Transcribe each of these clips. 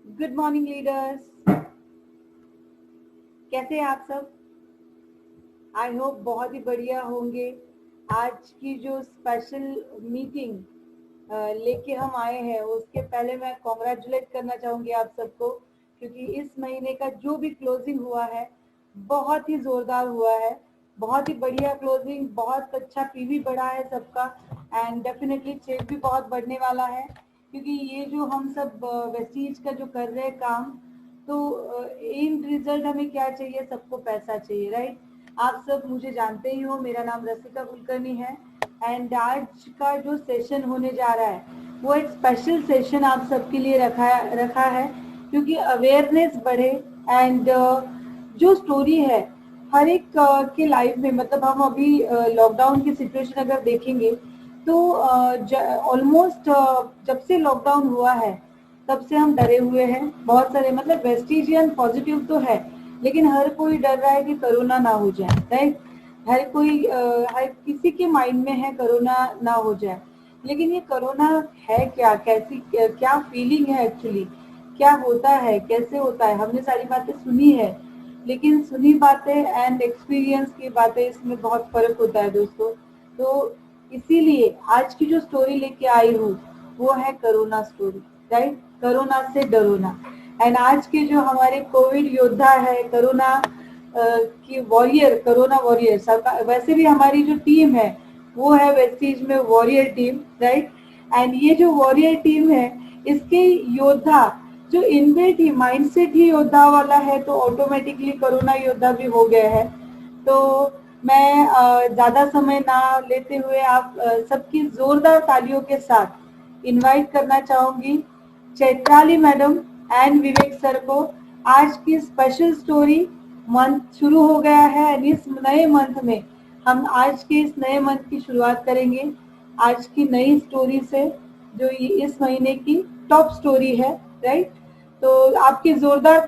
Good morning leaders, कैसे हैं आप सब? आई होप बहुत ही बढ़िया होंगे। आज की जो स्पेशल मीटिंग लेके हम आए हैं उसके पहले मैं कॉन्ग्रेचुलेट करना चाहूंगी आप सबको, क्योंकि इस महीने का जो भी क्लोजिंग हुआ है बहुत ही जोरदार हुआ है। बहुत ही बढ़िया क्लोजिंग, बहुत अच्छा पीवी बढ़ा है सबका एंड डेफिनेटली चेक भी बहुत बढ़ने वाला है, क्योंकि ये जो हम सब वेस्टीज का जो कर रहे हैं काम, तो इन रिजल्ट हमें क्या चाहिए? सबको पैसा चाहिए, राइट? आप सब मुझे जानते ही हो, मेरा नाम रसिका कुलकर्णी है एंड आज का जो सेशन होने जा रहा है वो एक स्पेशल सेशन आप सबके लिए रखा है, क्योंकि अवेयरनेस बढ़े एंड जो स्टोरी है हर एक के लाइफ में, मतलब हम अभी लॉकडाउन की सिचुएशन अगर देखेंगे तो ऑलमोस्ट जब से लॉकडाउन हुआ है तब से हम डरे हुए हैं। बहुत सारे मतलब वेस्टिजियन पॉजिटिव तो है, लेकिन हर कोई डर रहा है कि कोरोना ना हो जाए, राइट? हर किसी के माइंड में है कोरोना ना हो जाए। लेकिन ये कोरोना है क्या, कैसी क्या फीलिंग है एक्चुअली, क्या होता है, कैसे होता है? हमने सारी बातें सुनी है, लेकिन सुनी बातें एंड एक्सपीरियंस की बातें, इसमें बहुत फर्क होता है दोस्तों। तो इसीलिए आज की जो स्टोरी लेके आई हूँ वो है कोरोना स्टोरी, राइट? कोरोना से डरो ना। एंड आज के जो हमारे कोविड योद्धा है, कोरोना की वॉरियर, कोरोना वॉरियर, वैसे भी हमारी जो टीम है वो है वेस्टीज में वॉरियर टीम, राइट? एंड ये जो वॉरियर टीम है इसके योद्धा जो इनबिल्ट ही माइंडसेट ही योद्धा वाला है, तो ऑटोमेटिकली कोरोना योद्धा भी हो गया है। तो मैं ज्यादा समय ना लेते हुए आप सबकी जोरदार तालियों के साथ इनवाइट करना चाहूंगी Chaitrali madam and Vivek sir को। आज की स्पेशल स्टोरी मंथ शुरू हो गया है एंड इस नए मंथ में हम आज के इस नए मंथ की शुरुआत करेंगे आज की नई स्टोरी से, जो इस महीने की टॉप स्टोरी है, राइट? तो आपकी जोरदार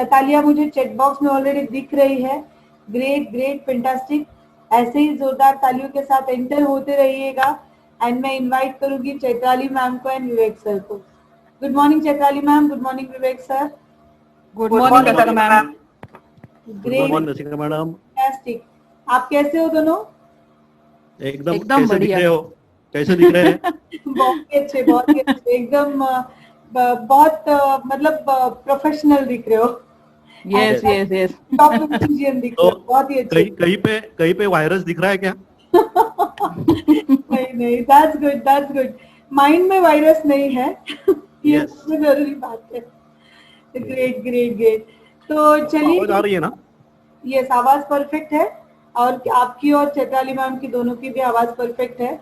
तालियां मुझे चैट बॉक्स में ऑलरेडी दिख रही है। ग्रेट ग्रेट फैंटास्टिक, ऐसे ही जोरदार तालियों के साथ एंटर होते रहिएगा एंड मैं इनवाइट करूंगी चैत्राली मैम को एंड विवेक सर को। Good morning Chaitrali ma'am, good morning Vivek sir. Good good morning morning Rasika ma'am. Good morning Rasika madam. Fantastic. आप कैसे हो दोनों? एकदम एकदम कैसे दिख बढ़िया। रहे हो? कैसे दिख रहे हैं? बहुत ही अच्छे, बहुत ही अच्छे, एकदम बहुत मतलब प्रोफेशल दिख रहे हो। Yes yes yes. Top musician दिख तो रहे हो, बहुत ही अच्छे। कहीं पे वायरस दिख रहा है क्या? नहीं नहीं, that's good, that's good. Mind में वायरस नहीं है। ये यस। सबसे जरूरी बात है। Great great great. तो आवाज आ चलिए, रही है ना? यस आवाज परफेक्ट है और आपकी और चैत्राली मैम की दोनों की भी आवाज परफेक्ट है।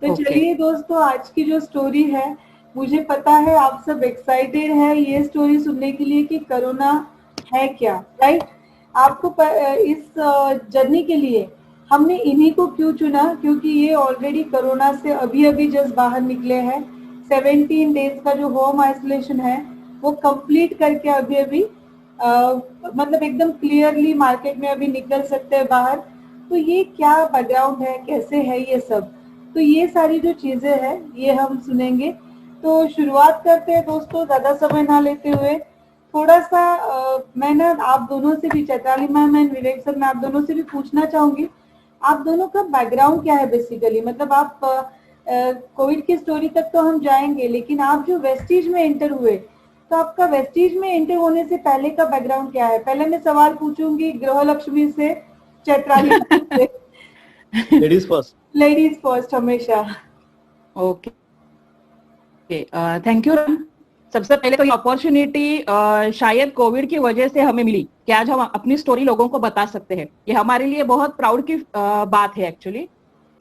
तो ओके। चलिए दोस्तों, आज की जो स्टोरी है, मुझे पता है आप सब एक्साइटेड है ये स्टोरी सुनने के लिए कि कोरोना है क्या, राइट? आपको इस जर्नी के लिए हमने इन्हीं को क्यों चुना? क्योंकि ये ऑलरेडी कोरोना से अभी अभी जस्ट बाहर निकले हैं। 17 डेज का जो होम आइसोलेशन है वो कंप्लीट करके अभी अभी मतलब एकदम क्लियरली मार्केट में अभी निकल सकते हैं बाहर। तो ये क्या बैकग्राउंड है, कैसे है ये सब, तो ये सारी जो चीजें हैं ये हम सुनेंगे। तो शुरुआत करते हैं दोस्तों, ज्यादा समय ना लेते हुए। थोड़ा सा मैं ना आप दोनों से भी, Chaitrali ma'am and Vivek sir, मैं आप दोनों से भी पूछना चाहूंगी आप दोनों का बैकग्राउंड क्या है बेसिकली। मतलब आप कोविड की स्टोरी तक तो हम जाएंगे, लेकिन आप जो वेस्टीज में एंटर हुए, तो आपका वेस्टीज में एंटर होने से पहले का बैकग्राउंड क्या है? पहले मैं सवाल पूछूंगी गृह लक्ष्मी से, चैत्राली से। Ladies first. लेडीज फर्स्ट हमेशा। Okay, thank you. सबसे पहले तो ये अपॉर्चुनिटी शायद कोविड की वजह से हमें मिली कि आज हम अपनी स्टोरी लोगों को बता सकते हैं। ये हमारे लिए बहुत प्राउड की बात है एक्चुअली।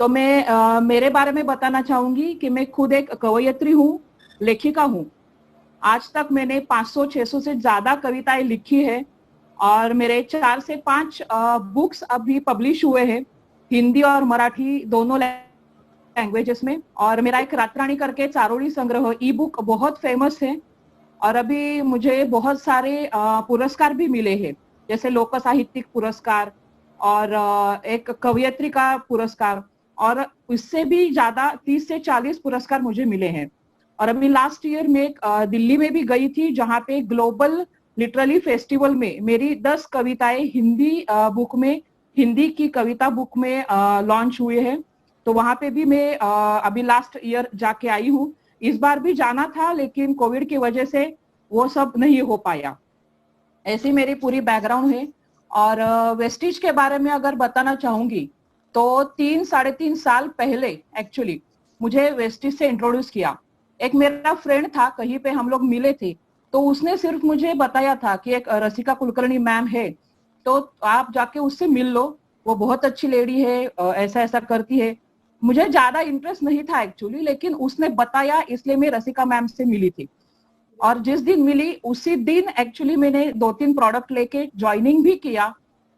तो मैं मेरे बारे में बताना चाहूंगी कि मैं खुद एक कवयित्री हूँ, लेखिका हूँ। आज तक मैंने 500-600 से ज्यादा कविताएं लिखी है और मेरे 4 से 5 बुक्स अभी पब्लिश हुए हैं, हिंदी और मराठी दोनों लैंग्वेजेस में। और मेरा एक रातरानी करके चारोली संग्रह ई बुक बहुत फेमस है और अभी मुझे बहुत सारे पुरस्कार भी मिले हैं, जैसे लोक साहित्यिक पुरस्कार और एक कवयित्री का पुरस्कार, और उससे भी ज्यादा 30 से 40 पुरस्कार मुझे मिले हैं। और अभी लास्ट ईयर में दिल्ली में भी गई थी, जहाँ पे ग्लोबल लिटरली फेस्टिवल में मेरी 10 कविताएं हिंदी बुक में, हिंदी की कविता बुक में लॉन्च हुए हैं। तो वहां पे भी मैं अभी लास्ट ईयर जाके आई हूँ। इस बार भी जाना था, लेकिन कोविड की वजह से वो सब नहीं हो पाया। ऐसी मेरी पूरी बैकग्राउंड है। और वेस्टिज के बारे में अगर बताना चाहूंगी तो 3-3.5 साल पहले एक्चुअली मुझे वेस्टिज से इंट्रोड्यूस किया। एक मेरा फ्रेंड था, कहीं पे हम लोग मिले थे, तो उसने सिर्फ मुझे बताया था कि एक रसिका कुलकर्णी मैम है, तो आप जाके उससे मिल लो, वो बहुत अच्छी लेडी है, ऐसा ऐसा करती है। मुझे ज्यादा इंटरेस्ट नहीं था एक्चुअली, लेकिन उसने बताया इसलिए मैं रसिका मैम से मिली थी। और जिस दिन मिली उसी दिन एक्चुअली मैंने 2-3 प्रोडक्ट लेके ज्वाइनिंग भी किया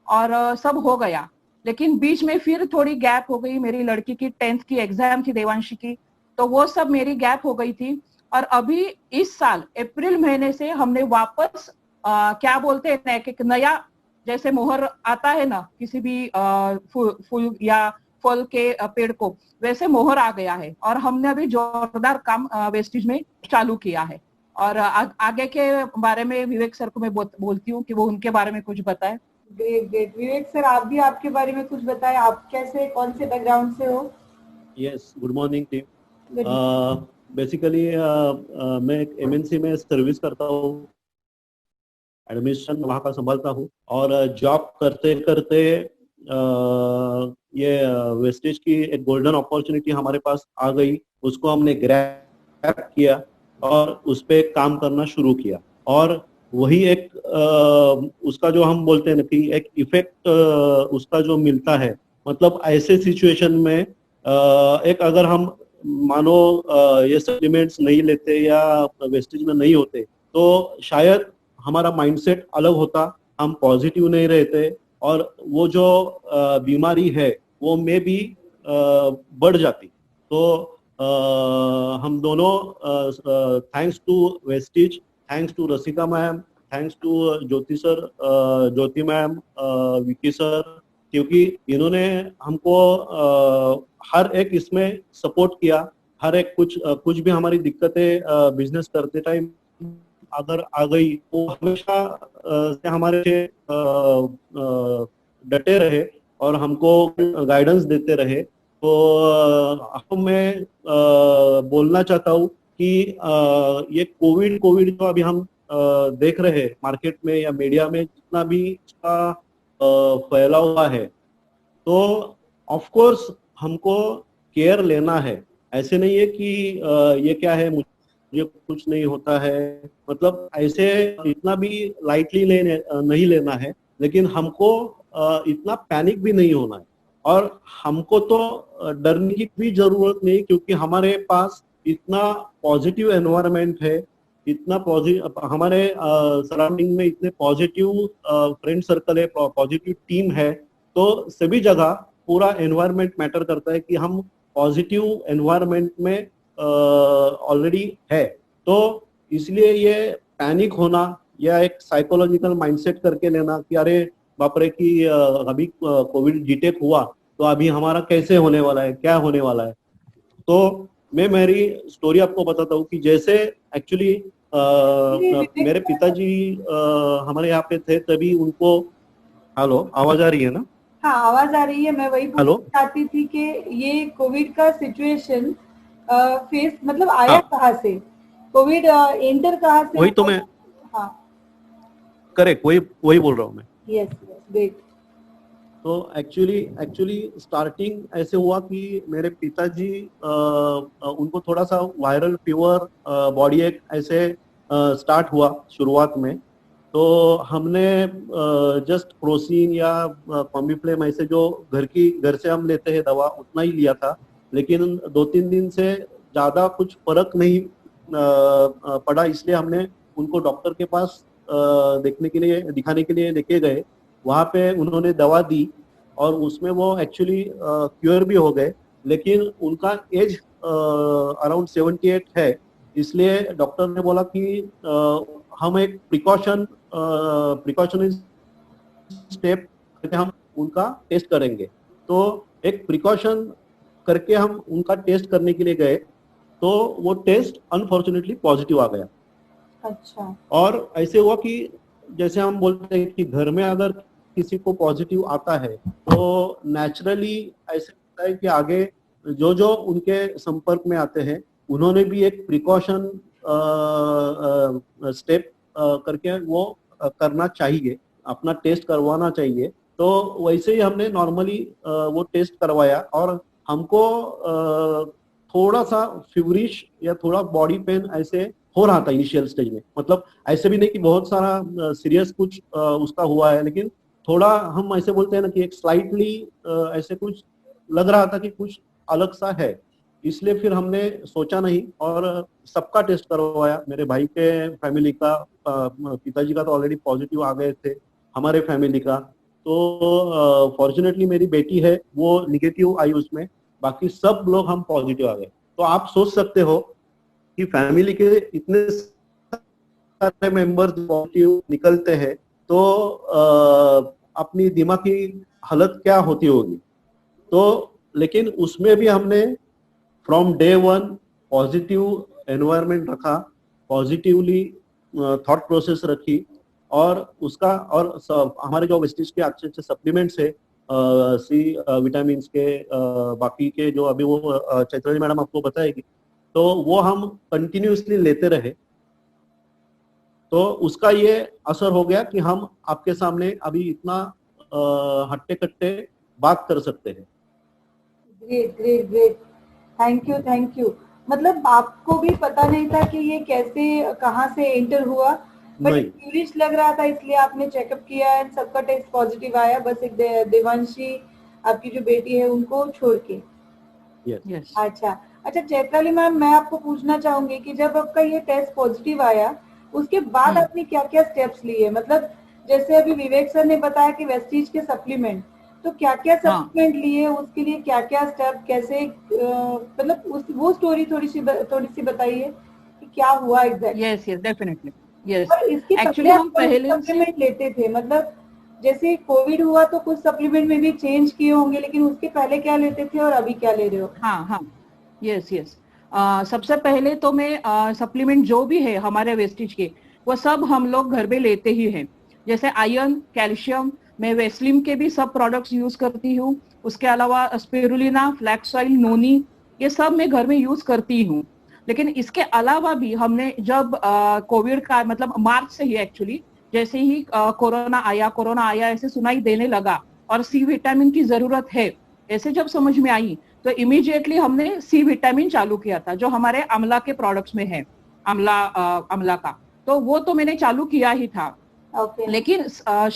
और सब हो गया। लेकिन बीच में फिर थोड़ी गैप हो गई, मेरी लड़की की 10th की एग्जाम थी, देवांशी की, तो वो सब मेरी गैप हो गई थी। और अभी इस साल अप्रैल महीने से हमने वापस क्या बोलते हैं, एक नया जैसे मोहर आता है ना किसी भी फूल या फल के पेड़ को, वैसे मोहर आ गया है। और हमने अभी जोरदार काम वेस्टिज में चालू किया है। और आगे के बारे में विवेक सर को मैं बोलती हूँ कि वो उनके बारे में कुछ बताए। Great great. विवेक सर, आप भी आपके बारे में कुछ बताएं, आप कैसे, कौन से बैकग्राउंड से हो? Yes, good morning team. Good. Basically मैं एक एमएनसी में सर्विस करता हूँ, एडमिनिस्ट्रेशन वहाँ का संभालता हूँ। और जॉब करते करते ये वेस्टेज की एक गोल्डन अपॉर्चुनिटी हमारे पास आ गई, उसको हमने ग्रैब किया और उस पे काम करना शुरू किया। और वही एक उसका जो हम बोलते हैं ना कि एक इफेक्ट उसका जो मिलता है, मतलब ऐसे सिचुएशन में एक अगर हम मानो ये सप्लीमेंट्स नहीं लेते या वेस्टेज में नहीं होते तो शायद हमारा माइंडसेट अलग होता, हम पॉजिटिव नहीं रहते और वो जो बीमारी है वो में भी बढ़ जाती। तो हम दोनों thanks to Vestige, thanks to Rasika ma'am, thanks to Jyoti sir, Jyoti ma'am, Vicky sir, क्योंकि इन्होंने हमको हर एक इसमें सपोर्ट किया। हर एक कुछ भी हमारी दिक्कतें बिजनेस करते टाइम अगर आ गई तो हमेशा से हमारे डटे रहे और हमको गाइडेंस देते रहे। तो मैं बोलना चाहता हूँ कि ये कोविड जो अभी हम देख रहे हैं मार्केट में या मीडिया में, जितना भी इसका फैला हुआ है, तो ऑफ कोर्स हमको केयर लेना है। ऐसे नहीं है कि ये क्या है, मुझे कुछ नहीं होता है, मतलब ऐसे इतना भी लाइटली नहीं लेना है। लेकिन हमको इतना पैनिक भी नहीं होना है और हमको तो डरने की भी जरूरत नहीं, क्योंकि हमारे पास इतना पॉजिटिव एनवायरनमेंट है, इतना पॉजिटिव हमारे सराउंडिंग में इतने पॉजिटिव फ्रेंड सर्कल है, पॉजिटिव टीम है। तो सभी जगह पूरा एनवायरनमेंट मैटर करता है कि हम पॉजिटिव एनवायरनमेंट में ऑलरेडी है। तो इसलिए ये पैनिक होना या एक साइकोलॉजिकल माइंडसेट करके लेना कि अरे बाप रे कि अभी कोविड डिटेक्ट हुआ तो अभी हमारा कैसे होने वाला है, क्या होने वाला है। तो मैं मेरी स्टोरी आपको बताता हूँ कि जैसे एक्चुअली मेरे पिताजी हमारे यहाँ पे थे, तभी उनको, हेलो आवाज आ रही है ना? हाँ, आवाज आ रही है। मैं वही पूछना चाहती थी कि ये कोविड का सिचुएशन फेस मतलब आया कहाँ से, कोविड एंटर कहाँ से? वही तो मैं, हाँ करेक्ट, वही बोल रहा हूँ मैं। Yes great. तो एक्चुअली स्टार्टिंग ऐसे हुआ कि मेरे पिताजी उनको थोड़ा सा वायरल फीवर, बॉडी एक ऐसे स्टार्ट हुआ शुरुआत में। तो हमने जस्ट क्रोसिन या कॉम्बिफ्लेम ऐसे जो घर से हम लेते हैं दवा, उतना ही लिया था। लेकिन 2-3 दिन से ज्यादा कुछ फर्क नहीं पड़ा, इसलिए हमने उनको डॉक्टर के पास दिखाने के लिए लेके गए। वहाँ पे उन्होंने दवा दी और उसमें वो एक्चुअली क्योर भी हो गए। लेकिन उनका एज अराउंड 78 है, इसलिए डॉक्टर ने बोला कि हम एक प्रिकॉशनरी स्टेप करके हम उनका टेस्ट करेंगे। तो एक प्रिकॉशन करके हम उनका टेस्ट करने के लिए गए तो वो टेस्ट अनफॉर्चुनेटली पॉजिटिव आ गया। अच्छा। और ऐसे हुआ कि जैसे हम बोलते हैं कि घर में अगर किसी को पॉजिटिव आता है तो नेचुरली ऐसे होता है कि आगे जो जो उनके संपर्क में आते हैं उन्होंने भी एक प्रिकॉशन स्टेप करके वो करना चाहिए, अपना टेस्ट करवाना चाहिए। तो वैसे ही हमने नॉर्मली वो टेस्ट करवाया और हमको थोड़ा सा फीवरिश या थोड़ा बॉडी पेन ऐसे हो रहा था इनिशियल स्टेज में। मतलब ऐसे भी नहीं कि बहुत सारा सीरियस कुछ उसका हुआ है, लेकिन थोड़ा हम ऐसे बोलते हैं ना कि एक स्लाइटली ऐसे कुछ लग रहा था कि कुछ अलग सा है। इसलिए फिर हमने सोचा नहीं और सबका टेस्ट करवाया। मेरे भाई के फैमिली का, पिताजी का तो ऑलरेडी पॉजिटिव आ गए थे, हमारे फैमिली का तो फॉर्चुनेटली मेरी बेटी है वो निगेटिव आई उसमें, बाकी सब लोग हम पॉजिटिव आ गए। तो आप सोच सकते हो कि फैमिली के इतने सारे मेंबर्स पॉजिटिव निकलते हैं तो अपनी दिमागी हालत क्या होती होगी। तो लेकिन उसमें भी हमने from day one positive environment रखा, पॉजिटिवली थॉट प्रोसेस रखी और उसका और हमारे जो वेस्टेज के अच्छे अच्छे सप्लीमेंट्स है सी विटामिन के बाकी के जो अभी वो चैत्राली मैडम आपको बताएगी, तो वो हम कंटिन्यूसली लेते रहे। तो उसका ये असर हो गया कि हम आपके सामने अभी इतना हट्टे कट्टे बात कर सकते हैं। Great great great, thank you. मतलब आपको भी पता नहीं था कि ये कैसे कहाँ से एंटर हुआ, बट क्यूरियस लग रहा था इसलिए आपने चेकअप किया है, सबका टेस्ट पॉजिटिव आया, बस एक देवांशी आपकी जो बेटी है उनको छोड़ के। yes. अच्छा चैत्राली मैम, मैं आपको पूछना चाहूंगी कि जब आपका ये टेस्ट पॉजिटिव आया उसके बाद आपने क्या क्या स्टेप्स लिए? मतलब जैसे अभी विवेक सर ने बताया कि वेस्टीज के सप्लीमेंट, तो क्या क्या सप्लीमेंट लिए, उसके लिए क्या क्या स्टेप, कैसे मतलब वो स्टोरी थोड़ी सी बताइए कि क्या हुआ एग्जैक्ट। Yes definitely yes. और इसके एक्चुअली हम पहले सप्लीमेंट लेते थे, मतलब जैसे कोविड हुआ तो कुछ सप्लीमेंट में भी चेंज किए होंगे, लेकिन उसके पहले क्या लेते थे और अभी क्या ले रहे हो? हाँ यस। सबसे पहले तो मैं सप्लीमेंट जो भी है हमारे वेस्टेज के वो सब हम लोग घर में लेते ही हैं। जैसे आयरन, कैल्शियम, मैं वेस्लिम के भी सब प्रोडक्ट्स यूज करती हूँ। उसके अलावा स्पिरुलिना, फ्लैक्स ऑयल, नोनी, ये सब मैं घर में यूज करती हूँ। लेकिन इसके अलावा भी हमने जब कोविड का मतलब मार्च से ही एक्चुअली जैसे ही कोरोना आया ऐसे सुनाई देने लगा और सी विटामिन की जरूरत है ऐसे जब समझ में आई तो इमीडिएटली हमने सी विटामिन चालू किया था जो हमारे आंवला के प्रोडक्ट्स में है, आंवला का, तो वो तो मैंने चालू किया ही था। लेकिन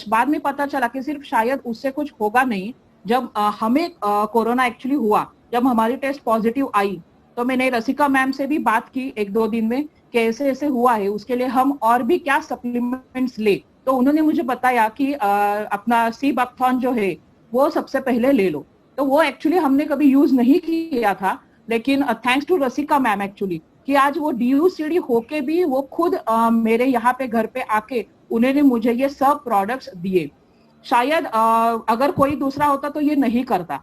बाद में पता चला कि सिर्फ शायद उससे कुछ होगा नहीं। जब हमें कोरोना एक्चुअली हुआ, जब हमारी टेस्ट पॉजिटिव आई, तो मैंने रसिका मैम से भी बात की एक दो दिन में कि ऐसे ऐसे हुआ है, उसके लिए हम और भी क्या सप्लीमेंट्स ले। तो उन्होंने मुझे बताया कि अपना सी बकथॉन जो है वो सबसे पहले ले लो। तो वो एक्चुअली हमने कभी यूज नहीं किया था, लेकिन thanks to Rasika ma'am actually कि आज वो DUCD होके भी वो खुद मेरे यहाँ पे घर पे आके उन्होंने मुझे ये सब प्रोडक्ट्स दिए। शायद अगर कोई दूसरा होता तो ये नहीं करता,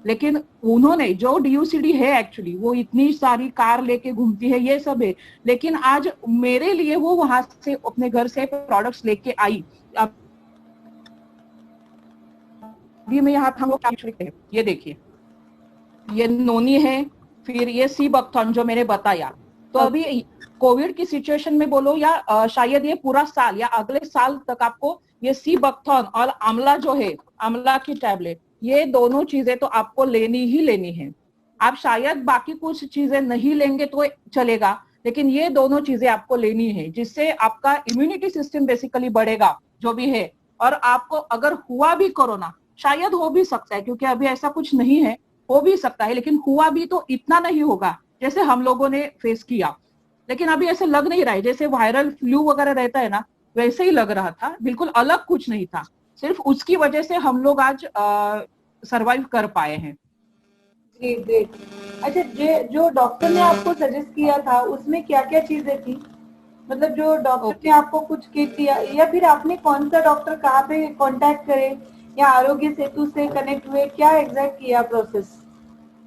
लेकिन उन्होंने जो DUCD है एक्चुअली वो इतनी सारी कार लेके घूमती है, ये सब है, लेकिन आज मेरे लिए वो वहां से अपने घर से प्रोडक्ट्स लेके आई। अभी मैं यहाँ हम लोग ये देखिए, ये नोनी है, फिर ये सी बकथॉन जो मैंने बताया। तो अभी कोविड की सिचुएशन में बोलो या शायद ये पूरा साल या अगले साल तक आपको ये सी बकथॉन और आंवला जो है, आंवला की टैबलेट, ये दोनों चीजें तो आपको लेनी ही लेनी है। आप शायद बाकी कुछ चीजें नहीं लेंगे तो चलेगा, लेकिन ये दोनों चीजें आपको लेनी है, जिससे आपका इम्यूनिटी सिस्टम बेसिकली बढ़ेगा जो भी है। और आपको अगर हुआ भी कोरोना, शायद हो भी सकता है क्योंकि अभी ऐसा कुछ नहीं है, हो भी सकता है, लेकिन हुआ भी तो इतना नहीं होगा जैसे हम लोगों ने फेस किया। लेकिन अभी ऐसे लग नहीं रहा है जैसे वायरल फ्लू वगैरह रहता है ना, वैसे ही लग रहा था, बिल्कुल अलग कुछ नहीं था। सिर्फ उसकी वजह से हम लोग आज सरवाइव कर पाए हैं। ग्रेट। अच्छा, जो डॉक्टर ने आपको सजेस्ट किया था उसमें क्या क्या चीजें थी? मतलब जो डॉक्टर ने आपको कुछ किट दिया, या फिर आपने कौन सा डॉक्टर कहाँ पे कांटेक्ट करे या आरोग्य सेतु से कनेक्ट हुए, क्या एग्जैक्ट किया प्रोसेस?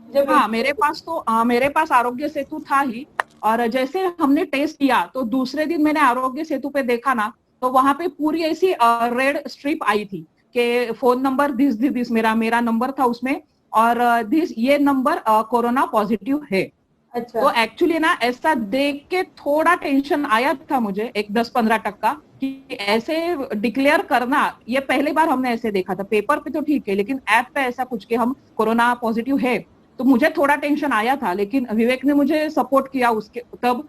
जब हाँ, मेरे पास आरोग्य सेतु था ही। और जैसे हमने टेस्ट किया तो दूसरे दिन मैंने आरोग्य सेतु पे देखा ना, तो वहां पे पूरी ऐसी रेड स्ट्रिप आई थी कि फोन नंबर दिस मेरा मेरा नंबर था उसमें, और दिस ये नंबर कोरोना पॉजिटिव है। अच्छा। तो एक्चुअली ना ऐसा देख के थोड़ा टेंशन आया था मुझे, एक 10-15% कि ऐसे डिक्लेयर करना, ये पहली बार हमने ऐसे देखा था। पेपर पे तो ठीक है, लेकिन ऐप पे ऐसा कुछ कि हम कोरोना पॉजिटिव है, तो मुझे थोड़ा टेंशन आया था। लेकिन विवेक ने मुझे सपोर्ट किया उसके तब,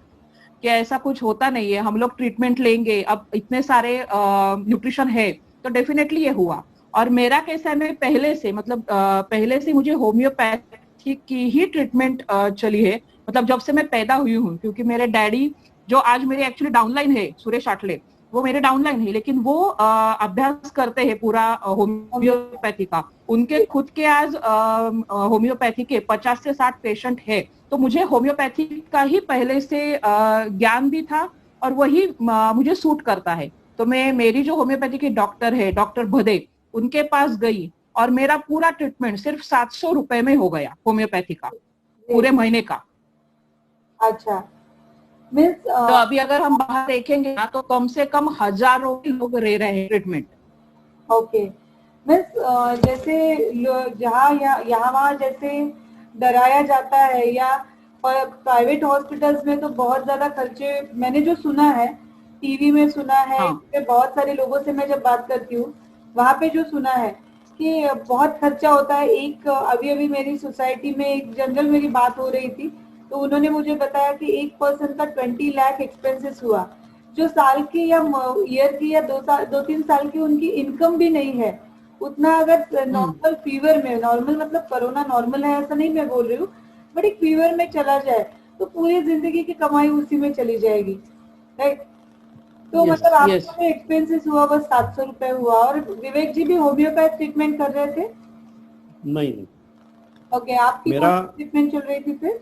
कि ऐसा कुछ होता नहीं है, हम लोग ट्रीटमेंट लेंगे, अब इतने सारे न्यूट्रिशन है, तो डेफिनेटली ये हुआ। और मेरा कैसा है, मैं पहले से मतलब पहले से मुझे होम्योपैथी की ही ट्रीटमेंट चली है, मतलब जब से मैं पैदा हुई हूँ। क्योंकि मेरे डैडी, जो आज मेरे एक्चुअली डाउनलाइन है, सुरेश आटले, वो मेरे डाउनलाइन है, लेकिन वो अभ्यास करते हैं पूरा होम्योपैथी का। उनके खुद के आज होम्योपैथी के 50 से 60 पेशेंट है। तो मुझे होम्योपैथी का ही पहले से ज्ञान भी था, और वही मुझे सूट करता है। तो मैं, मेरी जो होम्योपैथी की डॉक्टर है, डॉक्टर भदे, उनके पास गई, और मेरा पूरा ट्रीटमेंट सिर्फ 700 रुपए में हो गया, होम्योपैथी का, पूरे महीने का। अच्छा। मीन्स तो अभी अगर हम बाहर देखेंगे ना, तो कम से कम हजारों लोग रह रहे हैं ट्रीटमेंट। ओके। मीन्स जैसे जहाँ यहाँ वहाँ जैसे डराया जाता है, या प्राइवेट हॉस्पिटल्स में तो बहुत ज्यादा खर्चे, मैंने जो सुना है, टीवी में सुना है, हाँ, बहुत सारे लोगों से मैं जब बात करती हूँ, वहां पे जो सुना है कि बहुत खर्चा होता है। एक अभी अभी मेरी सोसाइटी में एक जनरल मेरी बात हो रही थी, तो उन्होंने मुझे बताया कि एक पर्सन का 20 लाख एक्सपेंसेस हुआ, जो साल की या ईयर की या 2-3 साल की उनकी इनकम भी नहीं है उतना। अगर नॉर्मल फीवर में, नॉर्मल मतलब कोरोना नॉर्मल है ऐसा नहीं मैं बोल रही हूँ, बट एक फीवर में चला जाए तो पूरी जिंदगी की कमाई उसी में चली जाएगी, राइट। तो यस मतलब यस। आपका एक्सपेंसेस हुआ बस 700 रुपए हुआ। और विवेक जी भी होम्योपैथ ट्रीटमेंट कर रहे थे? नहीं नहीं। ओके, आपकी कौन मेरा सी ट्रीटमेंट चल रही थी फिर?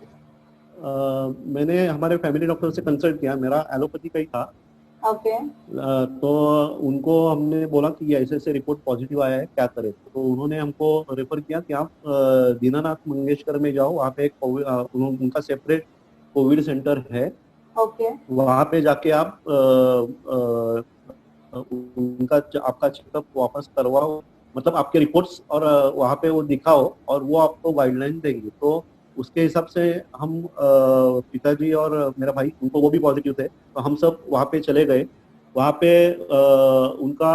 मैंने हमारे फैमिली डॉक्टर से कंसल्ट किया, मेरा एलोपैथी का ही था। ओके। तो उनको हमने बोला कि ये ऐसे ऐसे रिपोर्ट पॉजिटिव आया है, क्या करें। तो उन्होंने हमको रेफर किया कि आप दीनानाथ मंगेशकर में जाओ, वहाँ पे एक उनका सेपरेट कोविड सेंटर है। ओके। वहाँ पे जाके आप उनका आपका चेकअप वापस करवाओ, मतलब आपके रिपोर्ट्स, और वहाँ पे वो दिखाओ, और वो आपको गाइडलाइन देंगे। तो उसके हिसाब से हम पिताजी और मेरा भाई, उनको वो भी पॉजिटिव थे, तो हम सब वहाँ पे चले गए। वहाँ पे उनका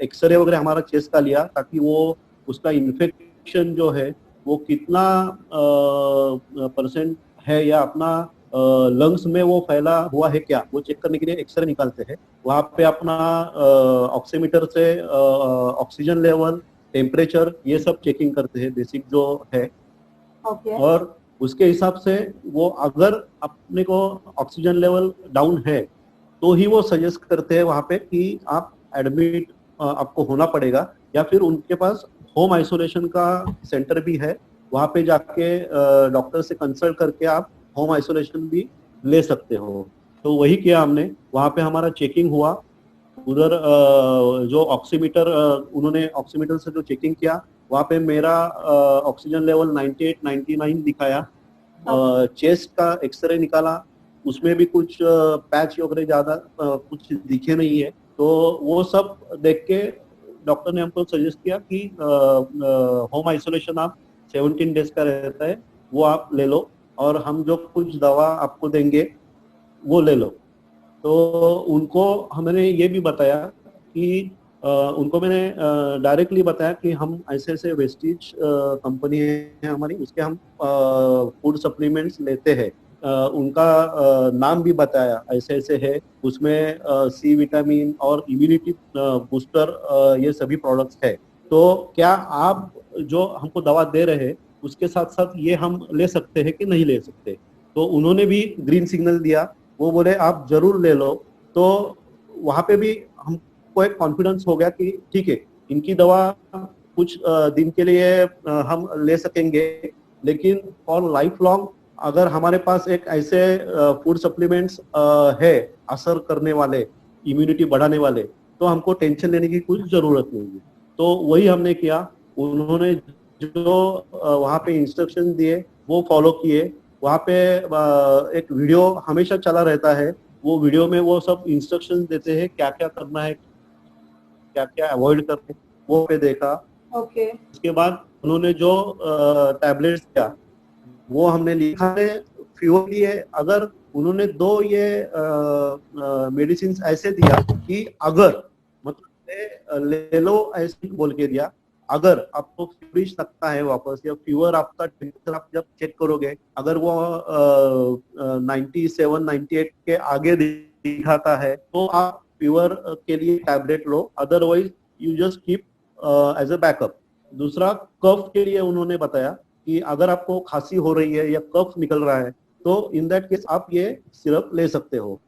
एक्सरे वगैरह हमारा चेस्ट का लिया, ताकि वो उसका इन्फेक्शन जो है वो कितना परसेंट है, या अपना लंग्स में वो फैला हुआ है क्या, वो चेक करने के लिए एक्सरे निकालते हैं। वहाँ पे अपना ऑक्सीमीटर से ऑक्सीजन लेवल, टेम्परेचर, ये सब चेकिंग करते हैं, बेसिक जो है। ओके। और उसके हिसाब से वो, अगर अपने को ऑक्सीजन लेवल डाउन है, तो ही वो सजेस्ट करते हैं वहाँ पे कि आप एडमिट आपको होना पड़ेगा, या फिर उनके पास होम आइसोलेशन का सेंटर भी है, वहाँ पे जाके डॉक्टर से कंसल्ट करके आप होम आइसोलेशन भी ले सकते हो। तो वही किया हमने, वहाँ पे हमारा चेकिंग हुआ। उधर जो ऑक्सीमीटर, उन्होंने ऑक्सीमीटर से जो चेकिंग किया, वहाँ पे मेरा ऑक्सीजन लेवल 98-99 दिखाया। चेस्ट का एक्सरे निकाला, उसमें भी कुछ पैच वगैरह ज्यादा कुछ दिखे नहीं है। तो वो सब देख के डॉक्टर ने हमको सजेस्ट किया कि होम आइसोलेशन आप 17 डेज का रहता है, वो आप ले लो, और हम जो कुछ दवा आपको देंगे वो ले लो। तो उनको हमने ये भी बताया कि उनको मैंने डायरेक्टली बताया कि हम ऐसे ऐसे वेस्टीज कंपनी है हमारी, उसके हम फूड सप्लीमेंट्स लेते हैं। उनका नाम भी बताया, ऐसे ऐसे है, उसमें सी विटामिन और इम्यूनिटी बूस्टर, ये सभी प्रोडक्ट्स है। तो क्या आप जो हमको दवा दे रहे हैं उसके साथ साथ ये हम ले सकते हैं कि नहीं ले सकते। तो उन्होंने भी ग्रीन सिग्नल दिया, वो बोले आप जरूर ले लो। तो वहां पे भी हमको एक कॉन्फिडेंस हो गया कि ठीक है, इनकी दवा कुछ दिन के लिए हम ले सकेंगे, लेकिन फॉर लाइफ लॉन्ग अगर हमारे पास एक ऐसे फूड सप्लीमेंट्स है असर करने वाले, इम्यूनिटी बढ़ाने वाले, तो हमको टेंशन लेने की कुछ जरूरत नहीं है। तो वही हमने किया। उन्होंने जो वहाँ पे इंस्ट्रक्शन दिए वो फॉलो किए। वहाँ पे एक वीडियो हमेशा चला रहता है, वो वीडियो में वो सब इंस्ट्रक्शन देते हैं क्या क्या करना है, क्या क्या अवॉइड करना है, वो पे देखा। ओके। उसके बाद उन्होंने जो टैबलेट्स दिया वो हमने लिखा है फीवर लिए। अगर उन्होंने दो ये मेडिसिन ऐसे दिया कि अगर मतलब ले लो ऐसे बोल के दिया, अगर आपको फीवरिश लगता है वापस या फीवर आपका टेम्परेचर आप जब चेक करोगे अगर वो 97 98 के आगे दिखाता है तो आप फीवर के लिए tablet low, otherwise you just keep as a backup. दूसरा कफ के लिए उन्होंने बताया कि अगर आपको खांसी हो रही है या कफ निकल रहा है तो इन दैट केस आप ये सिरप ले सकते हो।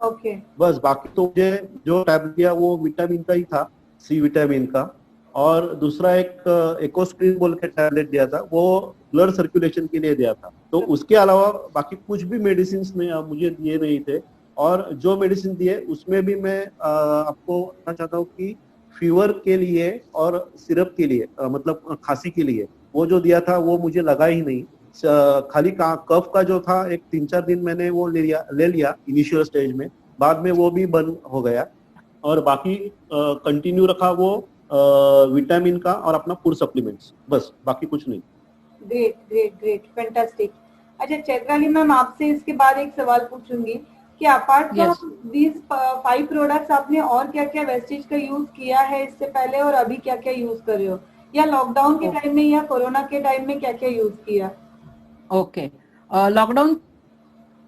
ओके। बस बाकी तो मुझे जो टैबलेट दिया वो विटामिन का ही था, सी विटामिन का। और दूसरा एक एकोस्प्रिन बोल के टैबलेट दिया था, वो ब्लड सर्कुलेशन के लिए दिया था। तो उसके अलावा बाकी कुछ भी मेडिसिन में मुझे दिए नहीं थे। और जो मेडिसिन दिए उसमें भी मैं आपको बताना चाहता हूँ कि फीवर के लिए और सिरप के लिए मतलब खांसी के लिए वो जो दिया था वो मुझे लगा ही नहीं। खाली कफ का जो था एक 3-4 दिन मैंने वो ले लिया इनिशियल स्टेज में, बाद में वो भी बंद हो गया। और बाकी कंटिन्यू रखा वो विटामिन का और अपना फूड सप्लीमेंट्स, बस बाकी कुछ नहीं। Great great great, fantastic. अच्छा चैत्राली मैम, आपसे इसके बाद एक सवाल पूछूंगी कि अपार्ट फ्रॉम दीज 5 प्रोडक्ट्स आपने और क्या क्या वेस्टेज का यूज किया है इससे पहले और अभी क्या क्या यूज कर रहे हो, या लॉकडाउन के टाइम में या कोरोना के टाइम में क्या क्या यूज किया? ओके, लॉकडाउन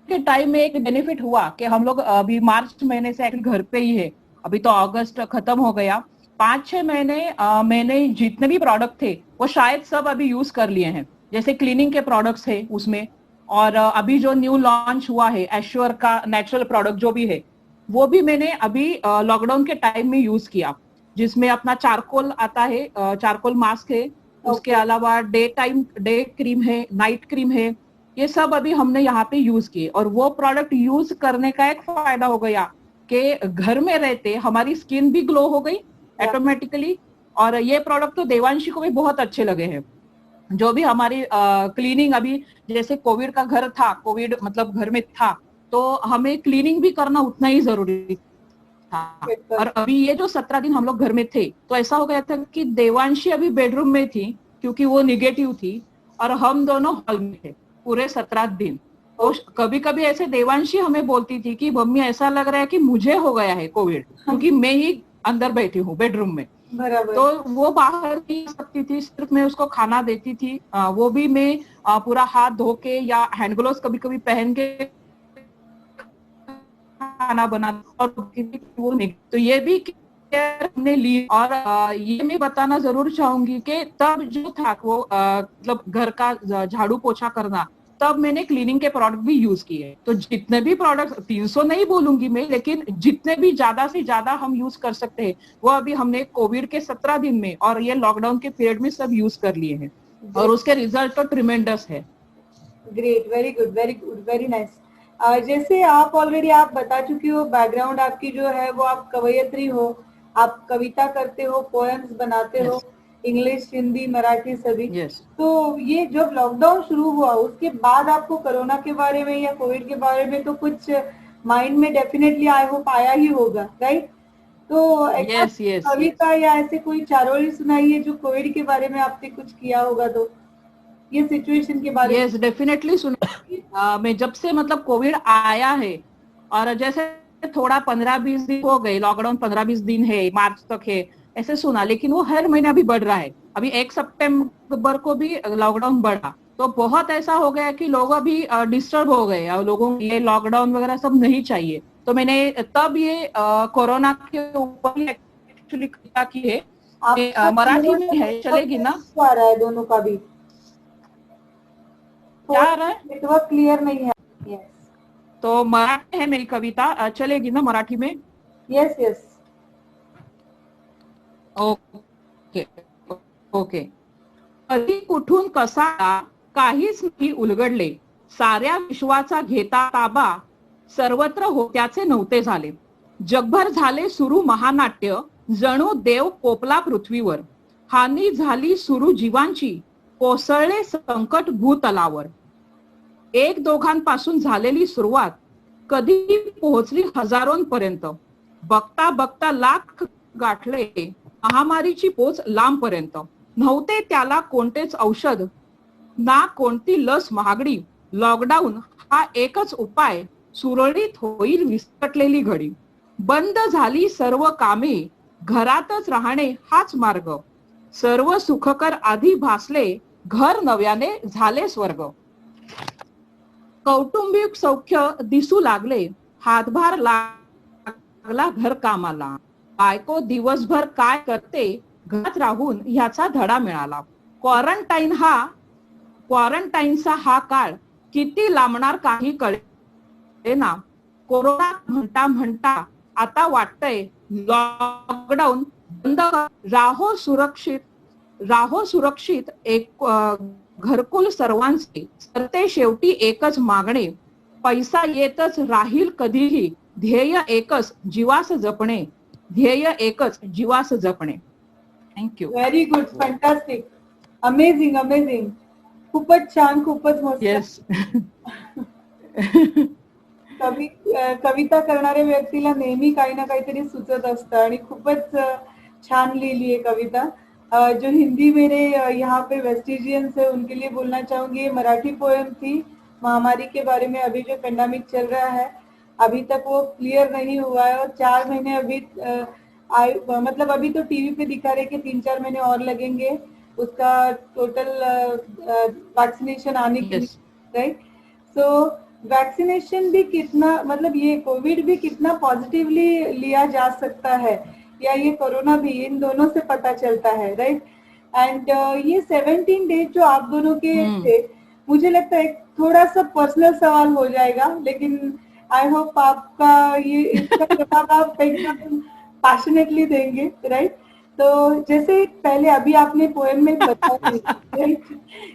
के टाइम में एक बेनिफिट हुआ कि हम लोग अभी मार्च महीने से एक्चुअली घर पे ही है, अभी तो अगस्त खत्म हो गया। 5-6 महीने मैंने जितने भी प्रोडक्ट थे वो शायद सब अभी यूज कर लिए हैं। जैसे क्लीनिंग के प्रोडक्ट्स है उसमें, और अभी जो न्यू लॉन्च हुआ है एश्योर का नेचुरल प्रोडक्ट जो भी है वो भी मैंने अभी लॉकडाउन के टाइम में यूज किया, जिसमें अपना चारकोल आता है, चारकोल मास्क है, उसके अलावा डे क्रीम है, नाइट क्रीम है, ये सब अभी हमने यहाँ पे यूज किए। और वो प्रोडक्ट यूज करने का एक फायदा हो गया कि घर में रहते हमारी स्किन भी ग्लो हो गई ऑटोमेटिकली। और ये प्रोडक्ट तो देवांशी को भी बहुत अच्छे लगे हैं। जो भी हमारी क्लीनिंग अभी जैसे कोविड का घर था, कोविड मतलब घर में था तो हमें क्लीनिंग भी करना उतना ही जरूरी था। और अभी ये जो 17 दिन हम लोग घर में थे तो ऐसा हो गया था कि देवांशी अभी बेडरूम में थी क्योंकि वो निगेटिव थी और हम दोनों हॉल में थे पूरे 17 दिन। तो कभी कभी ऐसे देवांशी हमें बोलती थी कि मम्मी ऐसा लग रहा है कि मुझे हो गया है कोविड, क्योंकि मैं ही अंदर बैठी हूँ बेडरूम में। तो वो बाहर नहीं आ सकती थी, सिर्फ मैं उसको खाना देती थी, वो भी मैं पूरा हाथ धो के या हैंड ग्लोव्स कभी कभी पहन के खाना बना, और वो नहीं। तो ये भी केयर हमने ली। और ये मैं बताना जरूर चाहूंगी कि तब जो था वो मतलब घर का झाड़ू पोछा करना, तब मैंने क्लीनिंग के प्रोडक्ट भी यूज किए। तो जितने भी प्रोडक्ट 300 नहीं बोलूंगी मैं, लेकिन जितने भी ज्यादा से ज्यादा हम यूज कर सकते हैं वो अभी हमने कोविड के 17 दिन में और ये लॉकडाउन के पीरियड में सब यूज कर लिए हैं, और उसके रिजल्ट तो ट्रिमेंडस है। Great, very good, very good, very nice. जैसे आप ऑलरेडी आप बता चुकी हो, बैकग्राउंड आपकी जो है वो आप कवयित्री हो, आप कविता करते हो, पोएम्स बनाते हो, इंग्लिश, हिंदी, मराठी सभी। तो ये जब लॉकडाउन शुरू हुआ उसके बाद आपको कोरोना के बारे में या कोविड के बारे में तो कुछ माइंड में डेफिनेटली आई होप आया ही होगा, राइट? तो कविता या ऐसे कोई चारोली सुनाइए जो कोविड के बारे में आपने कुछ किया होगा तो ये सिचुएशन के बारे में। यस, डेफिनेटली सुना। मैं जब से मतलब कोविड आया है और जैसे थोड़ा 15-20 दिन हो गए, लॉकडाउन 15-20 दिन है, मार्च तक है, ऐसे सुना। लेकिन वो हर महीना भी बढ़ रहा है। अभी 1 सितंबर को भी लॉकडाउन बढ़ा तो बहुत ऐसा हो गया कि लोग अभी डिस्टर्ब हो गए और लोगों को ये लॉकडाउन वगैरह सब नहीं चाहिए। तो मैंने तब ये कोरोना के ऊपर एक्चुअली कविता की है, मराठी में है, चलेगी ना? आ रहा है दोनों का भी, क्या आ रहा है? नेटवर्क क्लियर नहीं है। यस, तो मराठी है मेरी कविता, चलेगी ना मराठी में? Yes yes, okay okay. कधी कुठून कसा काहीच नाही उलगडले, साऱ्या विश्वाचा घेता ताबा, सर्वत्र होत्याचे नव्हते झाले, जगभर झाले सुरू महानाट्य, जणू देव कोपला पृथ्वीवर, हानी झाली सुरू जीवांची, कोसळले संकट भूतलावर. एक दोघांपासून झालेली सुरुवात कधी पोहोचली हजारोंपर्यंत. बघता बघता लाख गाठले महामारीची पोच लांबपर्यंत. नव्हते त्याला कोणतेच औषध, ना कोणती लस महागडी. लॉकडाऊन हा एकच उपाय, सुरळीत होईल विस्कटलेली घडी. बंद झाली सर्व कामे, घरातच राहणे हाच मार्ग. सर्व सुखकर आधी भासले, घर नव्याने झाले स्वर्ग. कौटुंबिक सौख्य दिसू लागले, हातभार लागला घर कामाला. बायको दिवसभर काय करते, घरात राहून ह्याचा धडा मिळाला. क्वारंटाईनचा हा काळ किती लांबणार काही कळेना. कोरोना म्हणता म्हणता आता वाटतंय लॉकडाऊन बंद. राहो सुरक्षित एक घरकुल सर्वांचे. सरते शेवटी एकच मागणे, पैसा येतच राहील कधीही. ध्येय एकच जीवास जपणे, ध्येय एकच जीवास जपणे. Thank you. Very good, fantastic, amazing amazing. खूपच छान, खूपच मस्त. येस. कविता करणाऱ्या व्यक्तीला नेहमी काही ना काहीतरी सुचत असतं आणि खूपच छान लिहिली है कविता. जो हिंदी मेरे यहाँ पे वेस्टिजियंस है उनके लिए बोलना चाहूंगी, मराठी पोएम थी महामारी के बारे में. अभी जो पेंडेमिक चल रहा है अभी तक वो क्लियर नहीं हुआ है और 4 महीने अभी मतलब अभी तो टीवी पे दिखा रहे कि 3-4 महीने और लगेंगे उसका टोटल वैक्सीनेशन आने के लिए, राइट. सो वैक्सीनेशन भी कितना, मतलब ये कोविड भी कितना पॉजिटिवली लिया जा सकता है या ये कोरोना भी, इन दोनों से पता चलता है, राइट. एंड ये 17 डेज जो आप दोनों के थे, मुझे लगता है थोड़ा सा पर्सनल सवाल हो जाएगा, लेकिन आई होप आपका ये इसका जवाब आप एकदम पैशनेटली देंगे, राइट. तो जैसे पहले अभी आपने पोएम में बताया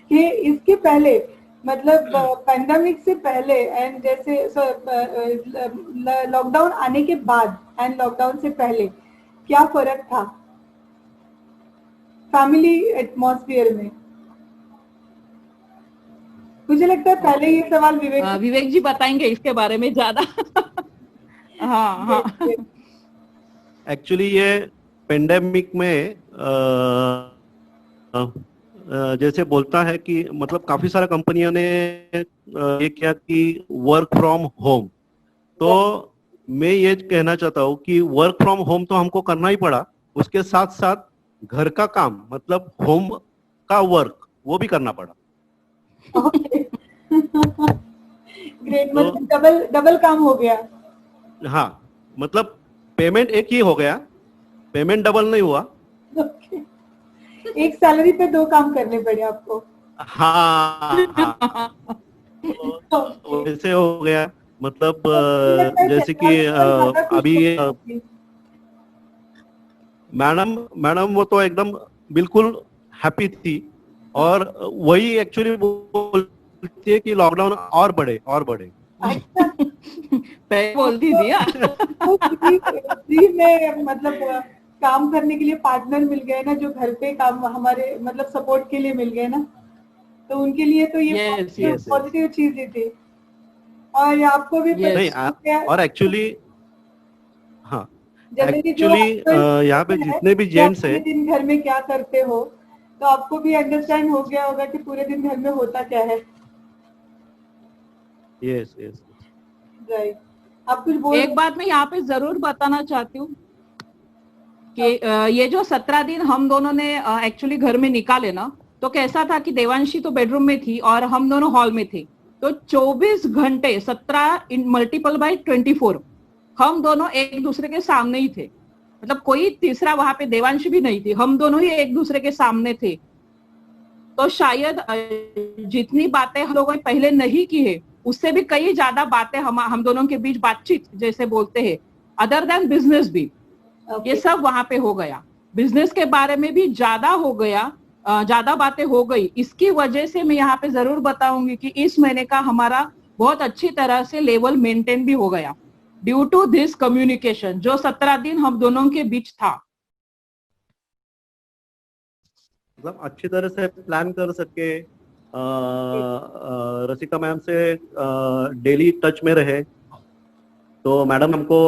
कि इसके पहले मतलब पैंडेमिक से पहले एंड जैसे लॉकडाउन आने के बाद एंड लॉकडाउन से पहले क्या फर्क था फैमिली एटमॉस्फेयर में. मुझे लगता है पहले ये सवाल विवेक जी बताएंगे इसके बारे में ज्यादा. हाँ. एक्चुअली ये पेंडेमिक में जैसे बोलता है कि मतलब काफी सारा कंपनियों ने ये किया कि वर्क फ्रॉम होम. तो मैं ये कहना चाहता हूँ कि वर्क फ्रॉम होम तो हमको करना ही पड़ा, उसके साथ साथ घर का काम मतलब होम का वर्क वो भी करना पड़ा. ग्रेट. मतलब डबल काम हो गया. हाँ, मतलब पेमेंट एक ही हो गया, पेमेंट डबल नहीं हुआ. एक सैलरी पे 2 काम करने पड़े आपको. हाँ. तो वैसे हो गया. मतलब जैसे कि अभी मैडम वो तो एकदम बिल्कुल हैप्पी थी और वही एक्चुअली बोलती है कि लॉकडाउन और बढ़े. बोलती थी. फ्री में मतलब काम करने के लिए पार्टनर मिल गए ना, जो घर पे काम हमारे मतलब सपोर्ट के लिए मिल गए ना, तो उनके लिए तो ये पॉजिटिव चीज थी. और आपको भी और एक्चुअली हाँ, एक्चुअली यहाँ पे जितने भी जेंट्स हैं दिन घर में क्या करते हो, तो आपको भी अंडरस्टैंड हो गया होगा कि पूरे दिन घर में होता क्या है. यस. राइट. आप कुछ बोल. एक बात मैं यहाँ पे जरूर बताना चाहती हूँ कि ये जो 17 दिन हम दोनों ने एक्चुअली घर में निकाले ना, तो कैसा था कि देवांशी तो बेडरूम में थी और हम दोनों हॉल में थे. तो 24 घंटे 17 मल्टीपल बाय 24 हम दोनों एक दूसरे के सामने ही थे. मतलब कोई तीसरा वहां पे देवांशी भी नहीं थी, हम दोनों ही एक दूसरे के सामने थे. तो शायद जितनी बातें हम लोगों ने पहले नहीं की है उससे भी कई ज्यादा बातें हम दोनों के बीच बातचीत जैसे बोलते हैं, अदर देन बिजनेस भी ये सब वहां पे हो गया. बिजनेस के बारे में भी ज्यादा हो गया, ज्यादा बातें हो गई. इसकी वजह से मैं यहाँ पे जरूर बताऊंगी कि इस महीने का हमारा बहुत अच्छी तरह से लेवल मेंटेन भी हो गया ड्यू टू दिस कम्युनिकेशन जो 17 दिन हम दोनों के बीच था. मतलब अच्छी तरह से प्लान कर सके। रसिका मैम से डेली टच में रहे। तो मैडम हमको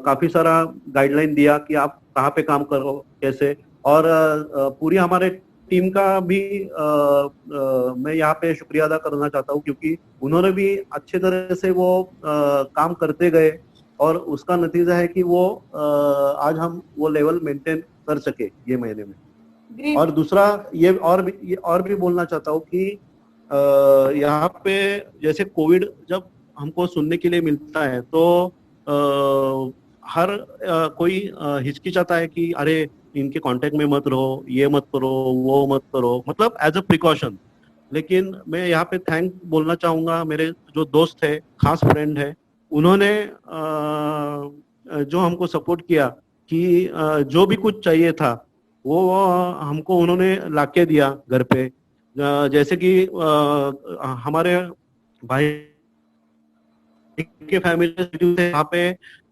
काफी सारा गाइडलाइन दिया कि आप कहाँ पे काम करो कैसे। और पूरी हमारे टीम का भी मैं यहाँ पे शुक्रिया अदा करना चाहता हूँ, क्योंकि उन्होंने भी अच्छे तरह से वो काम करते गए, और उसका नतीजा है कि वो आज हम वो लेवल मेंटेन कर सके ये महीने में। ग्रेट। और दूसरा ये और भी बोलना चाहता हूँ कि यहाँ पे जैसे कोविड जब हमको सुनने के लिए मिलता है तो हर कोई हिचकिचाता है कि अरे इनके कांटेक्ट में मत रहो, ये मत करो, वो मत करो, मतलब एज अ प्रिकॉशन। लेकिन मैं यहाँ पे थैंक बोलना चाहूंगा मेरे जो दोस्त है, खास फ्रेंड है, उन्होंने जो हमको सपोर्ट किया कि जो भी कुछ चाहिए था वो हमको उन्होंने लाके दिया घर पे। जैसे कि हमारे भाई के फैमिली से वहाँ पे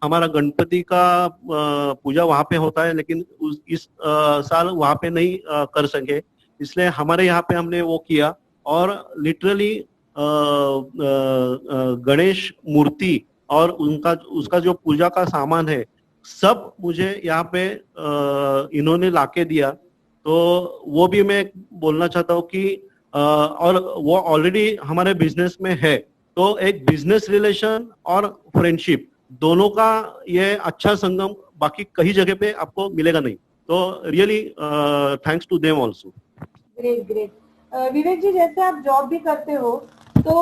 हमारा गणपति का पूजा वहाँ पे होता है, लेकिन इस साल वहाँ पे नहीं कर सके, इसलिए हमारे यहाँ पे हमने वो किया। और लिटरली गणेश मूर्ति और उनका उसका जो पूजा का सामान है सब मुझे यहाँ पे इन्होंने लाके दिया। तो वो भी मैं बोलना चाहता हूँ कि और वो ऑलरेडी हमारे बिजनेस में है, तो एक बिजनेस रिलेशन और फ्रेंडशिप दोनों का ये अच्छा संगम बाकी कहीं जगह पे आपको मिलेगा नहीं। तो really thanks to them also. Great great. Vivek ji, जैसे आप जॉब भी करते हो तो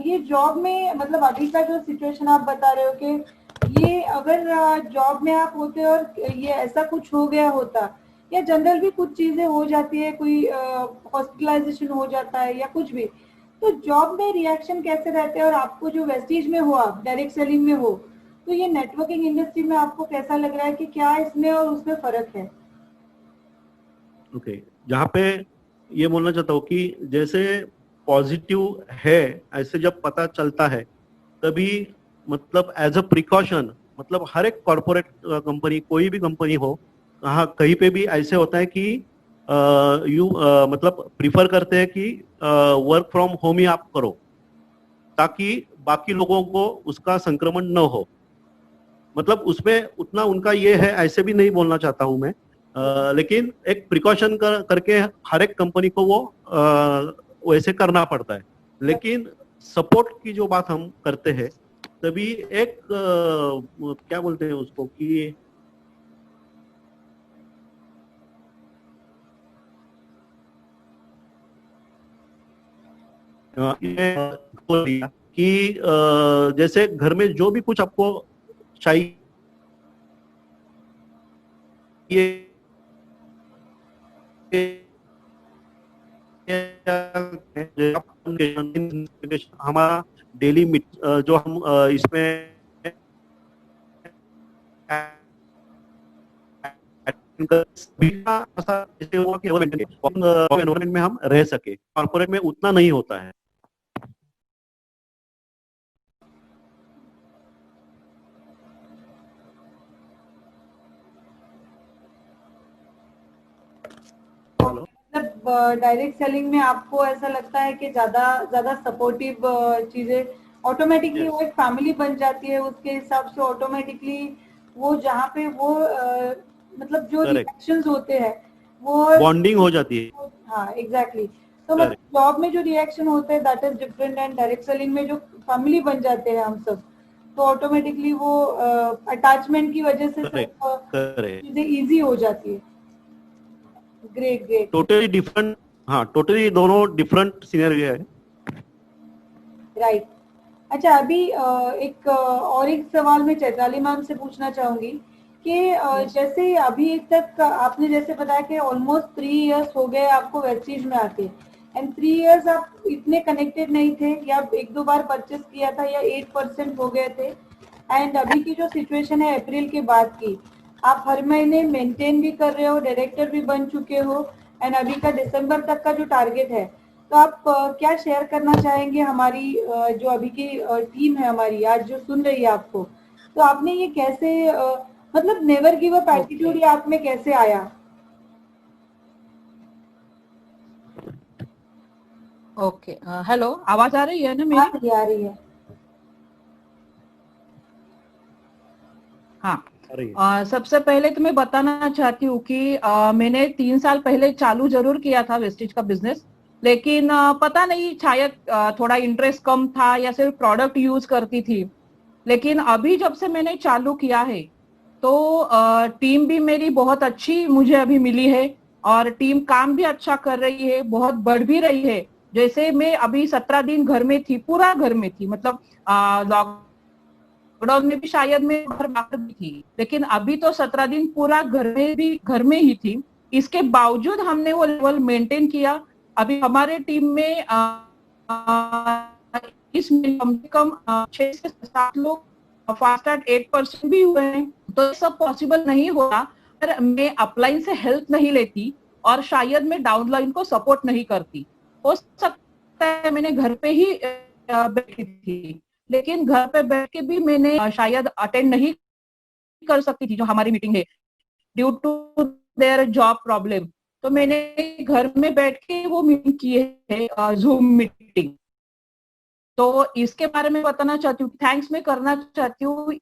ये जॉब में मतलब अभी का जो सिचुएशन आप बता रहे हो कि ये अगर जॉब में आप होते और ये ऐसा कुछ हो गया होता, या जनरल भी कुछ चीजें हो जाती है, कोई हॉस्पिटलाइजेशन हो जाता है या कुछ भी, तो जॉब में रिएक्शन कैसे रहते हैं? और आपको जो वेस्टीज में हो, आप डायरेक्ट सेलिंग में हो, तो ये नेटवर्किंग इंडस्ट्री में आपको कैसा लग रहा है कि क्या इसमें और उसमें फर्क है? ओके, जहाँ पे ये बोलना चाहता हूँ कि जैसे पॉजिटिव है ऐसे जब पता चलता है तभी मतलब एज अ प्रिकॉशन, मतलब हर एक कॉर्पोरेट कंपनी कोई भी कंपनी हो, हाँ कहीं पे भी ऐसे होता है कि मतलब प्रिफर करते हैं कि वर्क फ्रॉम होम ही आप करो ताकि बाकी लोगों को उसका संक्रमण न हो। मतलब उसमें उतना उनका ये है ऐसे भी नहीं बोलना चाहता हूं मैं, लेकिन एक प्रिकॉशन करके हर एक कंपनी को वो वैसे करना पड़ता है। लेकिन सपोर्ट की जो बात हम करते हैं तभी एक क्या बोलते हैं उसको कि ये कि जैसे घर में जो भी कुछ आपको चाहिए हमारा डेली जो हम इसमें एनवायरमेंट में हम रह सके, कॉर्पोरेट में उतना नहीं होता है। मतलब डायरेक्ट सेलिंग में आपको ऐसा लगता है कि ज्यादा ज्यादा सपोर्टिव चीजें ऑटोमेटिकली वो एक फैमिली बन जाती है, उसके हिसाब से ऑटोमेटिकली वो जहाँ पे वो मतलब जो रिएक्शंस होते हैं वो बॉन्डिंग हो जाती है। हाँ एग्जैक्टली। तो मतलब जॉब में जो रिएक्शन होते हैं that is different, and direct selling में जो फैमिली बन जाते हैं हम सब, तो ऑटोमेटिकली वो अटैचमेंट की वजह से चीजें इजी हो जाती है। Great great. टोटली डिफरेंट, हाँ टोटली दोनों डिफरेंट सिनेरियो है। राइट। अच्छा, अभी एक और एक सवाल मैं चैताली मैम से पूछना चाहूंगी कि जैसे अभी तक आपने जैसे बताया कि ऑलमोस्ट 3 इयर्स हो गए आपको वेस्टीज में आके, एंड 3 इयर्स आप इतने कनेक्टेड नहीं थे, या एक दो बार परचेस किया था, या 8% हो गए थे, एंड अभी की जो सिचुएशन है अप्रैल के बाद की, आप हर महीने मेंटेन भी कर रहे हो, डायरेक्टर भी बन चुके हो, एंड अभी का दिसंबर तक का जो टारगेट है, तो आप क्या शेयर करना चाहेंगे हमारी जो अभी की टीम है हमारी आज जो सुन रही है आपको, तो आपने ये कैसे मतलब नेवर गिव अप एटीट्यूड ये आप में कैसे आया? ओके, हेलो, आवाज आ रही है ना मेरी? आ रही है। हाँ। आ रही है। सबसे पहले तो मैं बताना चाहती हूँ कि मैंने 3 साल पहले चालू जरूर किया था वेस्टेज का बिजनेस, लेकिन पता नहीं, शायद थोड़ा इंटरेस्ट कम था या सिर्फ प्रोडक्ट यूज करती थी। लेकिन अभी जब से मैंने चालू किया है तो टीम भी मेरी बहुत अच्छी मुझे अभी मिली है, और टीम काम भी अच्छा कर रही है, बहुत बढ़ भी रही है। जैसे मैं अभी 17 दिन घर में थी, पूरा घर में थी, मतलब लॉकडाउन में भी शायद मैं घर बाहर भी थी, लेकिन अभी तो 17 दिन पूरा घर में ही थी। इसके बावजूद हमने वो लेवल मेंटेन किया। अभी हमारे टीम में इसमें कम से कम 6 से 7 लोग फास्ट एट 8% भी हुए हैं। तो ये सब पॉसिबल नहीं होता अगर मैं अपलाइन से हेल्प नहीं लेती, और शायद मैं डाउनलाइन को सपोर्ट नहीं करती। हो सकता है मैंने घर पे ही बैठी थी, लेकिन घर पे बैठ के भी मैंने शायद अटेंड नहीं कर सकती थी जो हमारी मीटिंग है, due to their job problem. तो मैंने घर में बैठ के वो मीटिंग की है, जूम मीटिंग। तो इसके बारे में बताना चाहती हूँ, थैंक्स मैं करना चाहती हूँ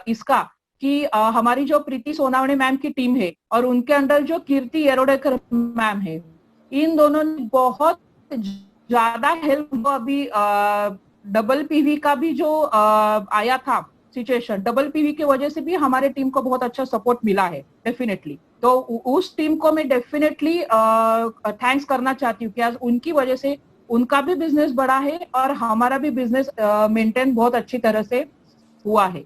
इसका कि हमारी जो प्रीति सोनावणे मैम की टीम है और उनके अंडर जो कीर्ति येरोडेकर मैम है, इन दोनों ने बहुत ज्यादा हेल्प। अभी डबल पीवी का भी जो आया था सिचुएशन, डबल पीवी की वजह से भी हमारे टीम को बहुत अच्छा सपोर्ट मिला है डेफिनेटली। तो उस टीम को मैं डेफिनेटली थैंक्स करना चाहती हूँ कि आज उनकी वजह से उनका भी बिजनेस बढ़ा है और हमारा भी बिजनेस मेंटेन बहुत अच्छी तरह से हुआ है।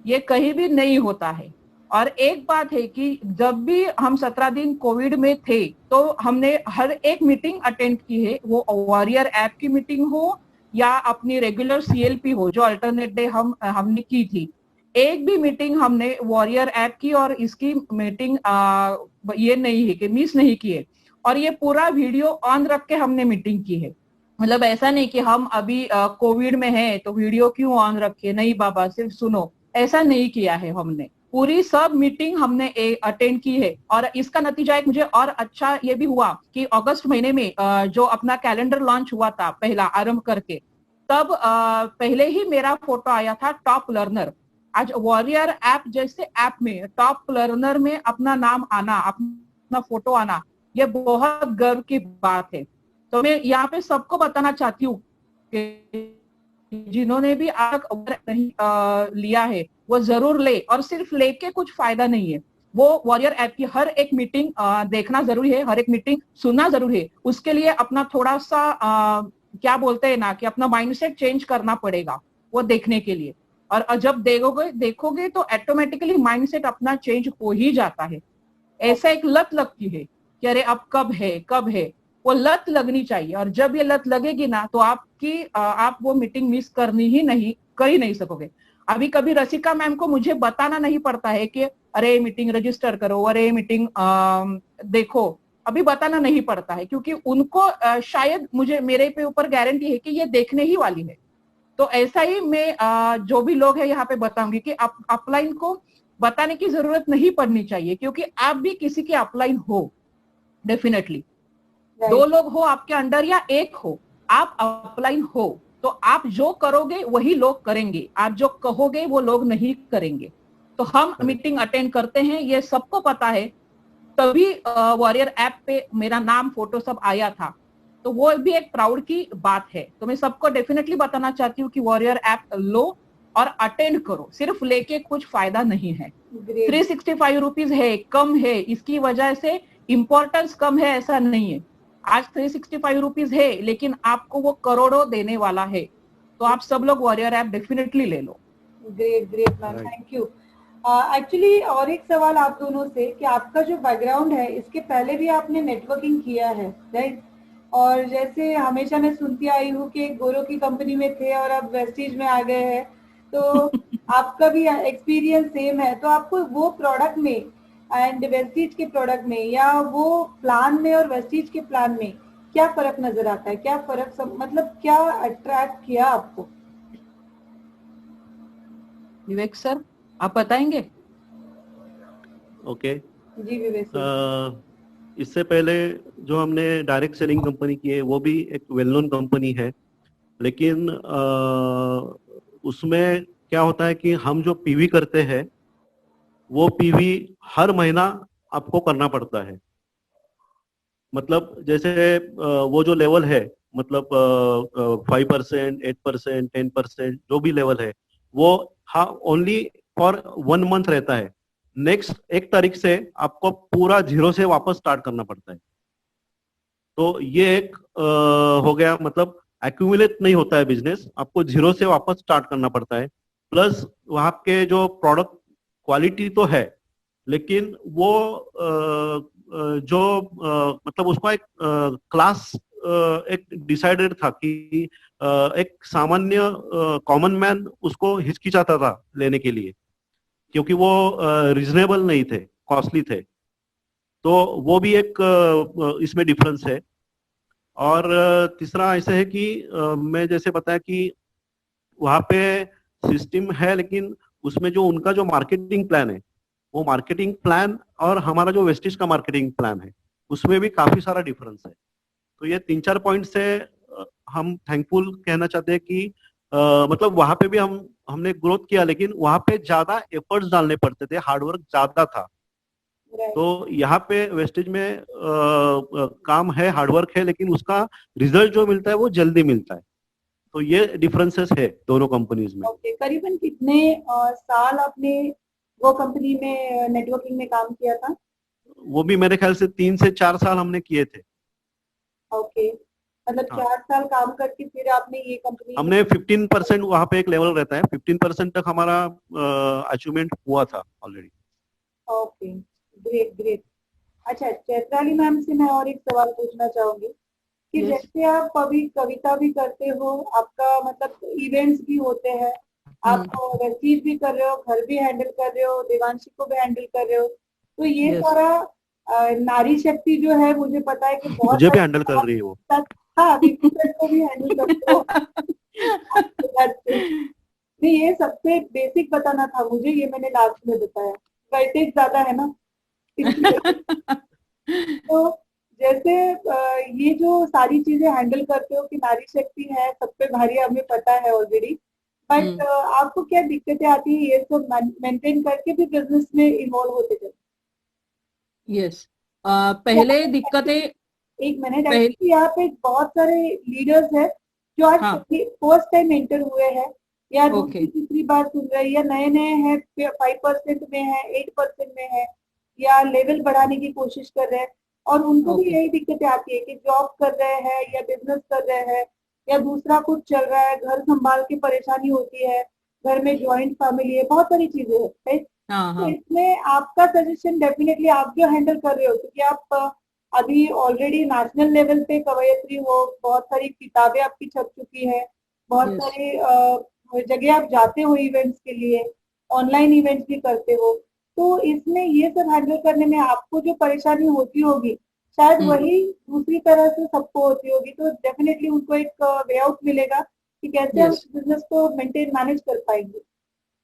ये कहीं भी नहीं होता है। और एक बात है कि जब भी हम 17 दिन कोविड में थे तो हमने हर एक मीटिंग अटेंड की है, वो वॉरियर ऐप की मीटिंग हो या अपनी रेगुलर सीएलपी हो जो अल्टरनेट डे हमने की थी। एक भी मीटिंग हमने वॉरियर ऐप की और इसकी मीटिंग ये नहीं है कि मिस नहीं की है। और ये पूरा वीडियो ऑन रख के हमने मीटिंग की है। मतलब ऐसा नहीं कि हम अभी कोविड में है तो वीडियो क्यों ऑन रखे, नहीं बाबा सिर्फ सुनो, ऐसा नहीं किया है हमने। पूरी सब मीटिंग हमने अटेंड की है। और इसका नतीजा एक मुझे और अच्छा ये भी हुआ कि अगस्त महीने में जो अपना कैलेंडर लॉन्च हुआ था पहला आरंभ करके, तब पहले ही मेरा फोटो आया था टॉप लर्नर। आज वॉरियर ऐप जैसे ऐप में टॉप लर्नर में अपना नाम आना, अपना फोटो आना, ये बहुत गर्व की बात है। तो मैं यहाँ पे सबको बताना चाहती हूँ कि जिन्होंने भी आज नहीं लिया है वो जरूर ले, और सिर्फ लेके कुछ फायदा नहीं है। वो वॉरियर ऐप की हर एक मीटिंग देखना जरूरी है, हर एक मीटिंग सुनना जरूरी है। उसके लिए अपना थोड़ा सा क्या बोलते हैं ना कि अपना माइंडसेट चेंज करना पड़ेगा वो देखने के लिए। और जब देखोगे तो ऑटोमेटिकली माइंडसेट अपना चेंज हो ही जाता है। ऐसा एक लत लगती है कि अरे अब कब है, वो लत लगनी चाहिए। और जब ये लत लगेगी ना तो आप वो मीटिंग मिस करनी ही नहीं, कर ही नहीं सकोगे। अभी कभी रसिका मैम को मुझे बताना नहीं पड़ता है कि अरे मीटिंग रजिस्टर करो, अरे मीटिंग देखो, अभी बताना नहीं पड़ता है, क्योंकि उनको शायद मुझे मेरे पे ऊपर गारंटी है कि ये देखने ही वाली है। तो ऐसा ही मैं जो भी लोग है यहाँ पे बताऊंगी कि अपलाइन को बताने की जरूरत नहीं पड़नी चाहिए, क्योंकि आप भी किसी के अपलाइन हो डेफिनेटली। दो लोग हो आपके अंडर या एक हो, आप अपलाइन हो तो आप जो करोगे वही लोग करेंगे, आप जो कहोगे वो लोग नहीं करेंगे। तो हम मीटिंग अटेंड करते हैं, ये सबको पता है। तभी वॉरियर ऐप पे मेरा नाम फोटो सब आया था, तो वो भी एक प्राउड की बात है। तो मैं सबको डेफिनेटली बताना चाहती हूँ कि वॉरियर ऐप लो और अटेंड करो, सिर्फ लेके कुछ फायदा नहीं है। 365 रुपीज है, कम है, इसकी वजह से इंपॉर्टेंस कम है ऐसा नहीं है। आज 365 रुपीज है लेकिन आपको वो करोड़ों देने वाला है। तो आप सब लोग वॉरियर ऐप डेफिनेटली ले लो। Great ma'am, thank you. Actually और एक सवाल आप दोनों से कि आपका जो बैकग्राउंड है इसके पहले भी आपने नेटवर्किंग किया है, राइट? और जैसे हमेशा मैं सुनती आई हूँ कि गोरो की कंपनी में थे और अब वेस्टीज में आ गए हैं, तो आपका भी एक्सपीरियंस सेम है। तो आपको वो प्रोडक्ट में एंड वेस्टीज के प्रोडक्ट में या वो प्लान में और वेस्टीज के प्लान में क्या फर्क नजर आता है? क्या फर्क मतलब क्या अट्रैक्ट किया आपको? विवेक सर आप बताएंगे? ओके। जी विवेक सर। इससे पहले जो हमने डायरेक्ट सेलिंग कंपनी की है वो भी एक वेल नोन कंपनी है, लेकिन उसमें क्या होता है कि हम जो पीवी करते हैं वो पीवी हर महीना आपको करना पड़ता है। मतलब जैसे वो जो लेवल है, मतलब 5%, 8%, 10%, जो भी लेवल है वो हाँ ओनली फॉर 1 मंथ रहता है। नेक्स्ट 1 तारीख से आपको पूरा जीरो से वापस स्टार्ट करना पड़ता है। तो ये एक हो गया, मतलब एक्यूमुलेट नहीं होता है बिजनेस, आपको जीरो से वापस स्टार्ट करना पड़ता है। प्लस वहाँ के जो प्रोडक्ट क्वालिटी तो है, लेकिन वो जो मतलब उसका एक क्लास एक डिसाइडेड था कि एक सामान्य कॉमन मैन उसको हिचकिचाता था लेने के लिए, क्योंकि वो रिजनेबल नहीं थे, कॉस्टली थे। तो वो भी एक इसमें डिफरेंस है। और तीसरा ऐसे है कि मैं जैसे बताया कि वहाँ पे सिस्टम है, लेकिन उसमें जो उनका जो मार्केटिंग प्लान है, वो मार्केटिंग प्लान और हमारा जो वेस्टिज का मार्केटिंग प्लान है उसमें भी काफी सारा डिफरेंस है। तो ये 3-4 पॉइंट से हम थैंकफुल कहना चाहते हैं कि मतलब वहां पे भी हमने ग्रोथ किया, लेकिन वहां पे ज्यादा एफर्ट्स डालने पड़ते थे, हार्डवर्क ज्यादा था। राइट। तो यहाँ पे वेस्टेज में काम है, हार्डवर्क है, लेकिन उसका रिजल्ट जो मिलता है वो जल्दी मिलता है। तो ये डिफरेंसेस है दोनों कंपनीज में। ओके, करीबन कितने साल आपने वो कंपनी में नेटवर्किंग में काम किया था? वो भी मेरे ख्याल से 3 से 4 साल हमने किए थे। ओके, मतलब हाँ, 4 साल काम करके फिर आपने ये कंपनी। हमने 15% वहाँ पे एक लेवल रहता है, 15% तक हमारा अचीवमेंट हुआ था ऑलरेडी। Okay, great great. अच्छा, चैत्राली मैम से मैं और एक सवाल पूछना चाहूंगी कि यस। जैसे आप अभी कविता भी करते हो, आपका मतलब इवेंट्स भी होते हैं, आप वेस्टीज भी कर रहे हो, घर भी हैंडल कर रहे हो, देवांशी को भी हैंडल कर रहे हो, तो ये यस। सारा नारी शक्ति जो है, मुझे पता है कि बहुत मुझे भी सारे हैंडल कर रही है वो। साथ। हाँ, विकी सर को भी हैंडल करते हो। आपके साथ से। नहीं, ये सबसे बेसिक बताना था मुझे, ये मैंने लास्ट में बताया, वेटेज ज्यादा है ना इसलिए। तो जैसे ये जो सारी चीजें हैंडल करते हो कि नारी शक्ति है, सब पे भारी, हमें पता है ऑलरेडी, बट आपको क्या दिक्कतें आती है ये सब मेंटेन करके भी बिजनेस में इन्वॉल्व होते थे? यस। पहले दिक्कतें। एक मिनट, पहले। एक्चुअली यहाँ पे बहुत सारे लीडर्स हैं जो आज हाँ। फर्स्ट टाइम एंटर हुए हैं, या ओके। दूसरी तीसरी बार सुन रहे हैं, या नए नए हैं, 5% में है, 8% में है, या लेवल बढ़ाने की कोशिश कर रहे हैं, और उनको भी ओके। यही दिक्कतें आती है कि जॉब कर रहे हैं या बिजनेस कर रहे हैं या दूसरा कुछ चल रहा है, घर संभाल के परेशानी होती है, घर में ज्वाइंट फैमिली है, बहुत सारी चीजें हैं, right? हाँ, तो हाँ। इसमें आपका सजेशन डेफिनेटली आप जो हैंडल कर रहे हो, क्योंकि आप अभी ऑलरेडी नेशनल लेवल पे कवयित्री हो, बहुत सारी किताबें आपकी छप चुकी है, बहुत यस। सारे जगह आप जाते हो इवेंट्स के लिए, ऑनलाइन इवेंट्स भी करते हो, तो इसमें ये सब हैंडल करने में आपको जो परेशानी होती होगी, शायद वही दूसरी तरह से सबको होती होगी, तो डेफिनेटली उनको एक वे आउट मिलेगा कि कैसे हम यस। बिजनेस को मेंटेन मैनेज कर पाएंगे।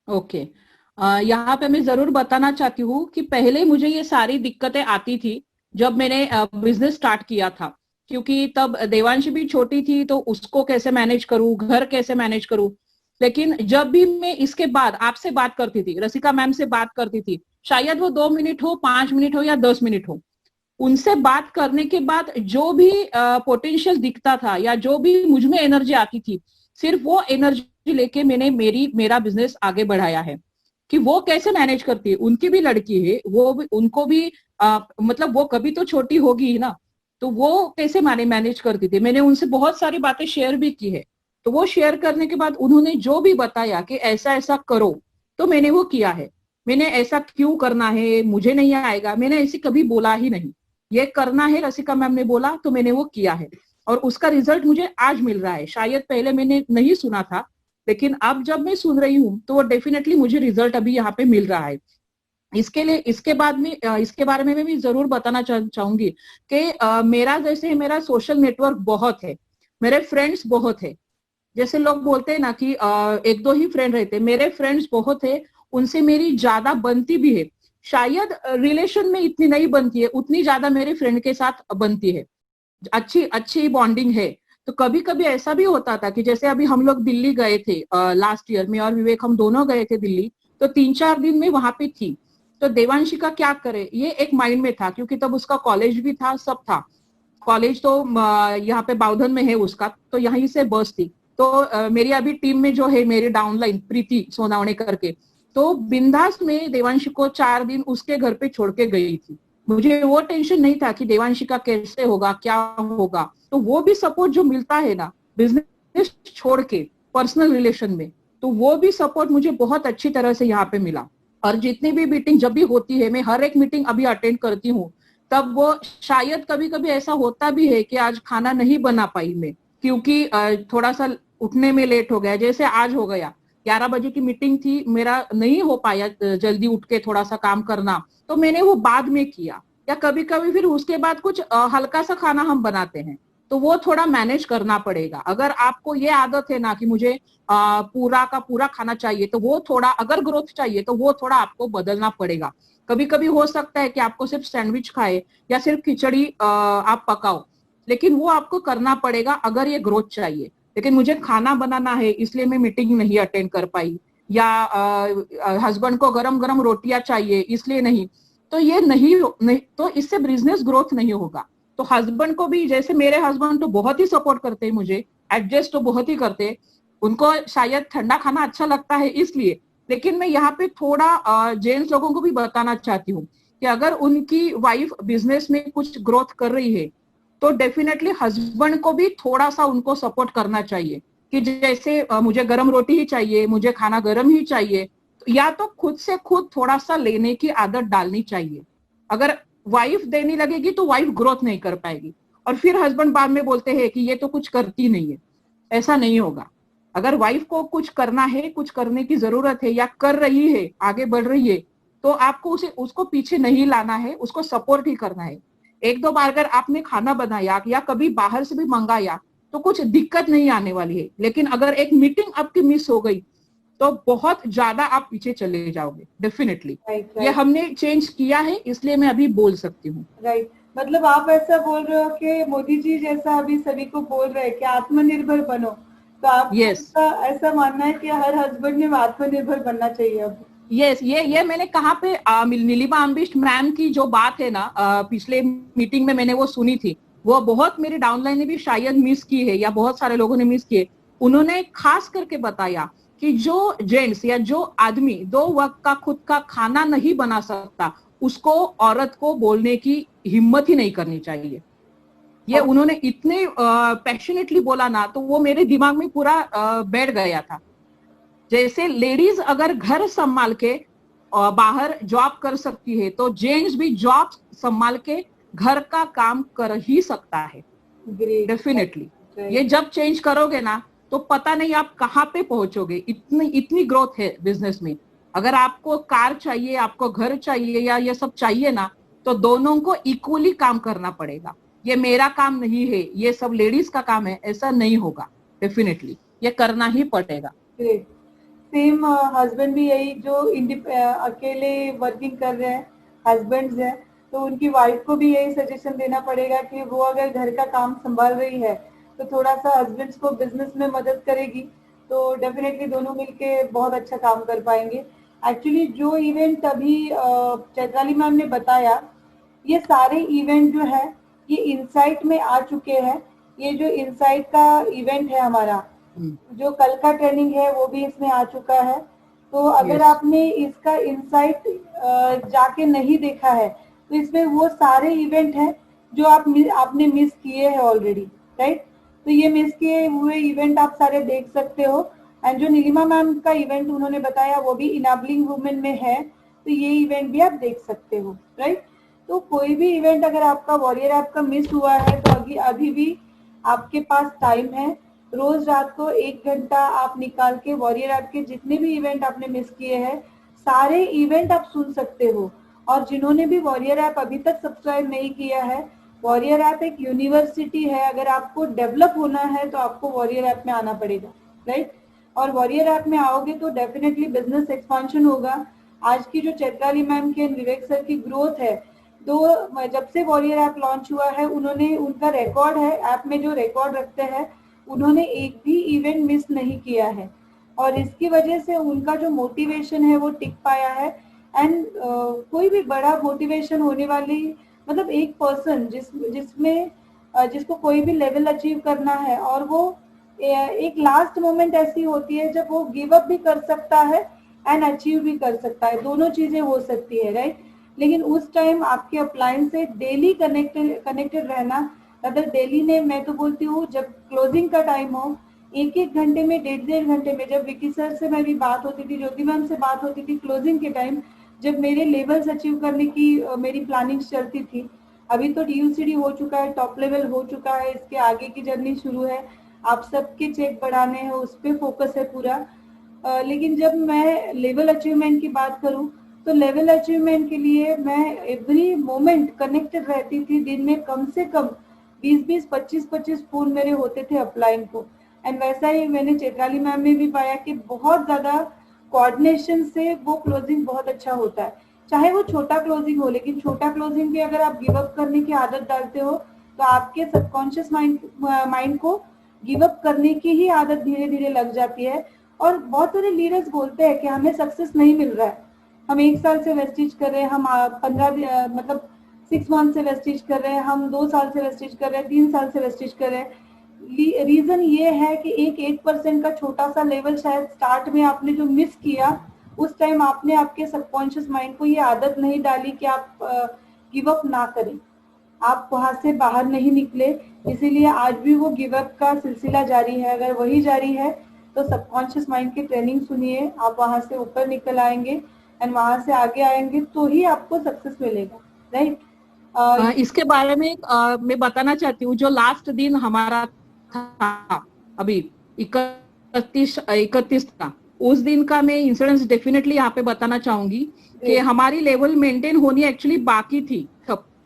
ओके। यहाँ पे मैं जरूर बताना चाहती हूँ कि पहले मुझे ये सारी दिक्कतें आती थी जब मैंने बिजनेस स्टार्ट किया था, क्योंकि तब देवांशी भी छोटी थी, तो उसको कैसे मैनेज करूँ, घर कैसे मैनेज करूँ। लेकिन जब भी मैं इसके बाद आपसे बात करती थी, रसिका मैम से बात करती थी, शायद वो 2 मिनट हो, 5 मिनट हो या 10 मिनट हो, उनसे बात करने के बाद जो भी पोटेंशियल दिखता था या जो भी मुझ में एनर्जी आती थी, सिर्फ वो एनर्जी लेके मैंने मेरा बिजनेस आगे बढ़ाया है। कि वो कैसे मैनेज करती है, उनकी भी लड़की है, वो भी, उनको भी मतलब वो कभी तो छोटी होगी ही ना, तो वो कैसे मैनेज करती थी, मैंने उनसे बहुत सारी बातें शेयर भी की है। तो वो शेयर करने के बाद उन्होंने जो भी बताया कि ऐसा ऐसा करो, तो मैंने वो किया है। मैंने ऐसा क्यों करना है, मुझे नहीं आएगा, मैंने ऐसे कभी बोला ही नहीं। ये करना है, रसिका मैम ने बोला तो मैंने वो किया है, और उसका रिजल्ट मुझे आज मिल रहा है। शायद पहले मैंने नहीं सुना था, लेकिन अब जब मैं सुन रही हूँ तो वो डेफिनेटली मुझे रिजल्ट अभी यहाँ पे मिल रहा है। इसके लिए इसके बाद में इसके बारे में मैं भी जरूर बताना चाहूंगी कि मेरा जैसे मेरा सोशल नेटवर्क बहुत है, मेरे फ्रेंड्स बहुत है। जैसे लोग बोलते हैं ना कि एक दो ही फ्रेंड रहते, मेरे फ्रेंड्स बहुत है, उनसे मेरी ज्यादा बनती भी है। शायद रिलेशन में इतनी नहीं बनती है, उतनी ज्यादा मेरे फ्रेंड के साथ बनती है, अच्छी अच्छी बॉन्डिंग है। तो कभी कभी ऐसा भी होता था कि जैसे अभी हम लोग दिल्ली गए थे लास्ट ईयर में, और विवेक हम दोनों गए थे दिल्ली, तो 3-4 दिन में वहां पे थी। तो देवांशी का क्या करे ये एक माइंड में था, क्योंकि तब उसका कॉलेज भी था, सब था। कॉलेज तो यहाँ पे बाउधन में है उसका, तो यहीं से बस थी। तो मेरी अभी टीम में जो है मेरी डाउनलाइन प्रीति सोनावणे करके, तो बिंदास में देवांशी को 4 दिन उसके घर पे छोड़ के गई थी। मुझे वो टेंशन नहीं था कि देवांशी का कैसे होगा, क्या होगा। तो वो भी सपोर्ट जो मिलता है ना बिजनेस छोड़ के पर्सनल रिलेशन में, तो वो भी सपोर्ट मुझे बहुत अच्छी तरह से यहाँ पे मिला। और जितनी भी मीटिंग जब भी होती है, मैं हर एक मीटिंग अभी अटेंड करती हूँ, तब वो शायद कभी कभी ऐसा होता भी है कि आज खाना नहीं बना पाई मैं, क्योंकि थोड़ा सा उठने में लेट हो गया, जैसे आज हो गया। 11 बजे की मीटिंग थी, मेरा नहीं हो पाया जल्दी उठ के थोड़ा सा काम करना, तो मैंने वो बाद में किया। या कभी कभी फिर उसके बाद कुछ हल्का सा खाना हम बनाते हैं, तो वो थोड़ा मैनेज करना पड़ेगा। अगर आपको ये आदत है ना कि मुझे पूरा का पूरा खाना चाहिए, तो वो थोड़ा, अगर ग्रोथ चाहिए तो वो थोड़ा आपको बदलना पड़ेगा। कभी कभी हो सकता है कि आपको सिर्फ सैंडविच खाए या सिर्फ खिचड़ी आप पकाओ, लेकिन वो आपको करना पड़ेगा अगर ये ग्रोथ चाहिए। लेकिन मुझे खाना बनाना है इसलिए मैं मीटिंग नहीं अटेंड कर पाई, या हस्बैंड को गरम गरम रोटियां चाहिए इसलिए नहीं, तो ये नहीं, तो इससे बिजनेस ग्रोथ नहीं होगा। तो हस्बैंड को भी, जैसे मेरे हस्बैंड तो बहुत ही सपोर्ट करते हैं मुझे, एडजस्ट तो बहुत ही करते हैं, उनको शायद ठंडा खाना अच्छा लगता है इसलिए। लेकिन मैं यहाँ पे थोड़ा जेंट्स लोगों को भी बताना चाहती हूँ कि अगर उनकी वाइफ बिजनेस में कुछ ग्रोथ कर रही है, तो डेफिनेटली हस्बैंड को भी थोड़ा सा उनको सपोर्ट करना चाहिए कि जैसे मुझे गरम रोटी ही चाहिए, मुझे खाना गरम ही चाहिए, या तो खुद से खुद थोड़ा सा लेने की आदत डालनी चाहिए। अगर वाइफ देने लगेगी तो वाइफ ग्रोथ नहीं कर पाएगी, और फिर हस्बैंड बाद में बोलते हैं कि ये तो कुछ करती नहीं है। ऐसा नहीं होगा। अगर वाइफ को कुछ करना है, कुछ करने की जरूरत है, या कर रही है, आगे बढ़ रही है, तो आपको उसको पीछे नहीं लाना है, उसको सपोर्ट ही करना है। 1-2 बार अगर आपने खाना बनाया या कभी बाहर से भी मंगाया तो कुछ दिक्कत नहीं आने वाली है। लेकिन अगर एक मीटिंग आपकी मिस हो गई तो बहुत ज्यादा आप पीछे चले जाओगे डेफिनेटली। ये हमने चेंज किया है, इसलिए मैं अभी बोल सकती हूँ। राइट, मतलब आप ऐसा बोल रहे हो कि मोदी जी जैसा अभी सभी को बोल रहे हैं कि आत्मनिर्भर बनो, तो आपका ऐसा मानना है कि हर हस्बैंड ने आत्मनिर्भर बनना चाहिए अब? यस, ये मैंने कहाँ पे नीलिमा अम्बिश मैम की जो बात है ना, पिछले मीटिंग में मैंने वो सुनी थी, वो बहुत मेरी डाउनलाइन ने भी शायद मिस की है, या बहुत सारे लोगों ने मिस की है। उन्होंने खास करके बताया कि जो जेंट्स या जो आदमी 2 वक्त का खुद का खाना नहीं बना सकता, उसको, औरत को बोलने की हिम्मत ही नहीं करनी चाहिए। ये उन्होंने इतने पैशनेटली बोला ना, तो वो मेरे दिमाग में पूरा बैठ गया था। जैसे लेडीज अगर घर संभाल के बाहर जॉब कर सकती है, तो जेंट्स भी जॉब संभाल के घर का काम कर ही सकता है डेफिनेटली। ये जब चेंज करोगे ना, तो पता नहीं आप कहाँ पे पहुंचोगे। इतनी ग्रोथ है बिजनेस में। अगर आपको कार चाहिए, आपको घर चाहिए, या ये सब चाहिए ना, तो दोनों को इक्वली काम करना पड़ेगा। ये मेरा काम नहीं है, ये सब लेडीज का काम है, ऐसा नहीं होगा। डेफिनेटली ये करना ही पड़ेगा। सेम हस्बैंड भी यही, जो अकेले वर्किंग कर रहे हैं हस्बैंड्स हैं, तो उनकी वाइफ को भी यही सजेशन देना पड़ेगा कि वो अगर घर का काम संभाल रही है तो थोड़ा सा हस्बैंड्स को बिजनेस में मदद करेगी, तो डेफिनेटली दोनों मिलके बहुत अच्छा काम कर पाएंगे। एक्चुअली जो इवेंट अभी चैत्राली मैम ने बताया, ये सारे इवेंट जो है ये इनसाइट में आ चुके हैं। ये जो इनसाइट का इवेंट है हमारा, जो कल का ट्रेनिंग है, वो भी इसमें आ चुका है। तो अगर आपने इसका इनसाइट जाके नहीं देखा है, तो इसमें वो सारे इवेंट हैं जो आपने मिस किए हैं ऑलरेडी, राइट? तो ये मिस किए हुए इवेंट आप सारे देख सकते हो। एंड जो नीलिमा मैम का इवेंट उन्होंने बताया वो भी इनेबलिंग वुमेन में है, तो ये इवेंट भी आप देख सकते हो, राइट? तो कोई भी इवेंट अगर आपका वॉरियर ऐप का मिस हुआ है, तो अभी भी आपके पास टाइम है। रोज रात को 1 घंटा आप निकाल के वॉरियर ऐप के जितने भी इवेंट आपने मिस किए हैं, सारे इवेंट आप सुन सकते हो। और जिन्होंने भी वॉरियर ऐप अभी तक सब्सक्राइब नहीं किया है, वॉरियर ऐप एक यूनिवर्सिटी है। अगर आपको डेवलप होना है तो आपको वॉरियर ऐप में आना पड़ेगा, राइट? और वॉरियर ऐप में आओगे तो डेफिनेटली बिजनेस एक्सपांशन होगा। आज की जो चैत्राली मैम की विवेक सर की ग्रोथ है, तो जब से वॉरियर ऐप लॉन्च हुआ है, उन्होंने उनका रिकॉर्ड है ऐप में जो रिकॉर्ड रखते हैं, उन्होंने एक भी इवेंट मिस नहीं किया है और इसकी वजह से उनका जो मोटिवेशन है वो टिक पाया है। एंड कोई भी बड़ा मोटिवेशन होने वाली, मतलब एक पर्सन जिसमें जिसको कोई भी लेवल अचीव करना है और वो एक लास्ट मोमेंट ऐसी होती है जब वो गिव अप भी कर सकता है एंड अचीव भी कर सकता है, दोनों चीजें हो सकती है, राइट। लेकिन उस टाइम आपके अप्लायंस से डेली कनेक्टेड रहना, अगर डेली ने, मैं तो बोलती हूँ जब क्लोजिंग का टाइम हो, एक एक घंटे में, डेढ़ घंटे में, जब विकी सर से मेरी बात होती थी, ज्योति मैम से बात होती थी क्लोजिंग के टाइम, जब मेरे लेवल्स अचीव करने की मेरी प्लानिंग चलती थी। अभी तो DUCD हो चुका है, टॉप लेवल हो चुका है, इसके आगे की जर्नी शुरू है, आप सबके चेक बढ़ाने हैं, उस पर फोकस है पूरा। लेकिन जब मैं लेवल अचीवमेंट की बात करूं, तो लेवल अचीवमेंट के लिए मैं एवरी मोमेंट कनेक्टेड रहती थी। दिन में कम से कम 20-20, 25-25 फोन मेरे होते थे अपलाइन को। एंड वैसा ही मैंने चैत्राली मैम में भी पाया कि बहुत ज्यादा कोऑर्डिनेशन से वो क्लोजिंग बहुत अच्छा होता है, चाहे वो छोटा क्लोजिंग हो। लेकिन छोटा क्लोजिंग भी अगर आप गिव अप करने की आदत डालते हो, तो आपके सबकॉन्शियस माइंड को गिव अप करने की ही आदत धीरे धीरे लग जाती है। और बहुत सारे लीडर्स बोलते हैं कि हमें सक्सेस नहीं मिल रहा है, हम 1 साल से वेस्टेज कर रहे हैं, हम 15 मतलब 6 मंथ से वेस्टेज कर रहे हैं, हम 2 साल से वेस्टेज कर रहे हैं, 3 साल से वेस्टेज कर रहे हैं। रीजन ये है कि 1% का छोटा सा लेवल शायद स्टार्ट में आपने जो मिस किया, उस टाइम आपने आपके सबकॉन्शियस माइंड को ये आदत नहीं डाली कि आप गिव अप ना करें, आप वहां से बाहर नहीं निकले। इसीलिए आज भी वो गिव अप का सिलसिला जारी है। अगर वही जारी है तो सबकॉन्शियस माइंड की ट्रेनिंग सुनिए, आप वहां से ऊपर निकल आएंगे एंड वहां से आगे आएंगे तो ही आपको सक्सेस मिलेगा, राइट। इसके बारे में मैं बताना चाहती हूँ, जो लास्ट दिन हमारा था अभी 31 का, उस दिन का मैं इंसिडेंस डेफिनेटली यहाँ पे बताना चाहूंगी कि हमारी लेवल मेंटेन होनी एक्चुअली बाकी थी,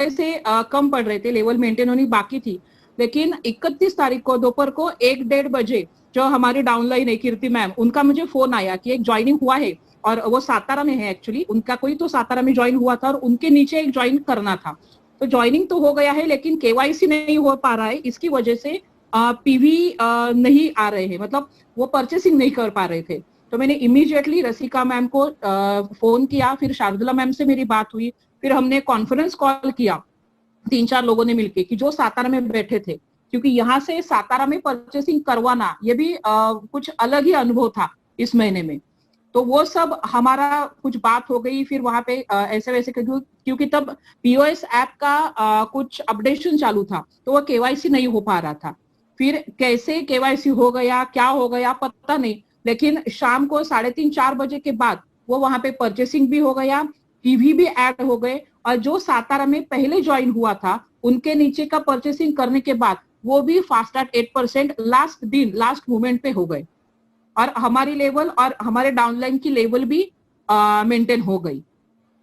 से कम पड़ रहे थे, लेवल मेंटेन होनी बाकी थी। लेकिन 31 तारीख को दोपहर को 1-1:30 बजे जो हमारी डाउनलाइन है कीर्ति मैम, उनका मुझे फोन आया कि एक ज्वाइनिंग हुआ है और वो सातारा में है एक्चुअली, उनका कोई तो सातारा में ज्वाइन हुआ था और उनके नीचे एक ज्वाइन करना था। तो ज्वाइनिंग तो हो गया है लेकिन KYC नहीं हो पा रहा है, इसकी वजह से PV नहीं आ रहे हैं, मतलब वो परचेसिंग नहीं कर पा रहे थे। तो मैंने इमीडिएटली रसिका मैम को फोन किया, फिर शार्दुला मैम से मेरी बात हुई, फिर हमने कॉन्फ्रेंस कॉल किया 3-4 लोगों ने मिलके कि जो सातारा में बैठे थे, क्योंकि यहाँ से सातारा में परचेसिंग करवाना ये भी कुछ अलग ही अनुभव था इस महीने में। तो वो सब हमारा कुछ बात हो गई, फिर वहां पे ऐसे वैसे क्योंकि तब POS ऐप का कुछ अपडेशन चालू था, तो वो KYC नहीं हो पा रहा था। फिर कैसे KYC हो गया, क्या हो गया पता नहीं, लेकिन शाम को 3:30-4 बजे के बाद वो वहां पे परचेसिंग भी हो गया, PV भी ऐड हो गए, और जो सातारा में पहले ज्वाइन हुआ था उनके नीचे का परचेसिंग करने के बाद वो भी फास्ट एट 8% लास्ट दिन, लास्ट मोमेंट पे हो गए, और हमारी लेवल और हमारे डाउनलाइन की लेवल भी मेंटेन हो गई।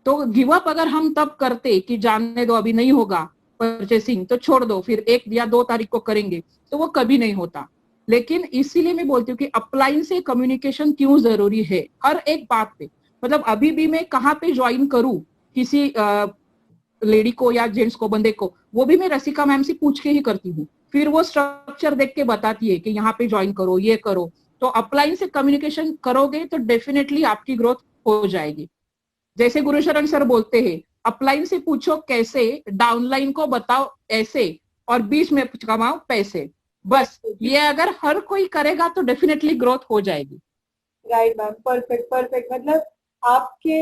तो गिव अप अगर हम तब करते कि जानने दो अभी नहीं होगा परचेसिंग, तो छोड़ दो, फिर 1 या 2 तारीख को करेंगे, तो वो कभी नहीं होता। लेकिन इसीलिए मैं बोलती हूँ कि अपलाइन से कम्युनिकेशन क्यों जरूरी है हर एक बात पे। मतलब अभी भी मैं कहाँ पे ज्वाइन करूँ किसी लेडी को या जेंट्स को, बंदे को, वो भी मैं रसिका मैम से पूछ के ही करती हूँ, फिर वो स्ट्रक्चर देख के बताती है कि यहाँ पे ज्वाइन करो, ये करो। तो अपलाइन से कम्युनिकेशन करोगे तो डेफिनेटली आपकी ग्रोथ हो जाएगी। जैसे गुरुशरण सर बोलते हैं, अपलाइन से पूछो कैसे, डाउनलाइन को बताओ ऐसे, और बीच में कमाओ पैसे। बस ये अगर हर कोई करेगा तो डेफिनेटली ग्रोथ हो जाएगी। Right ma'am, perfect perfect. मतलब आपके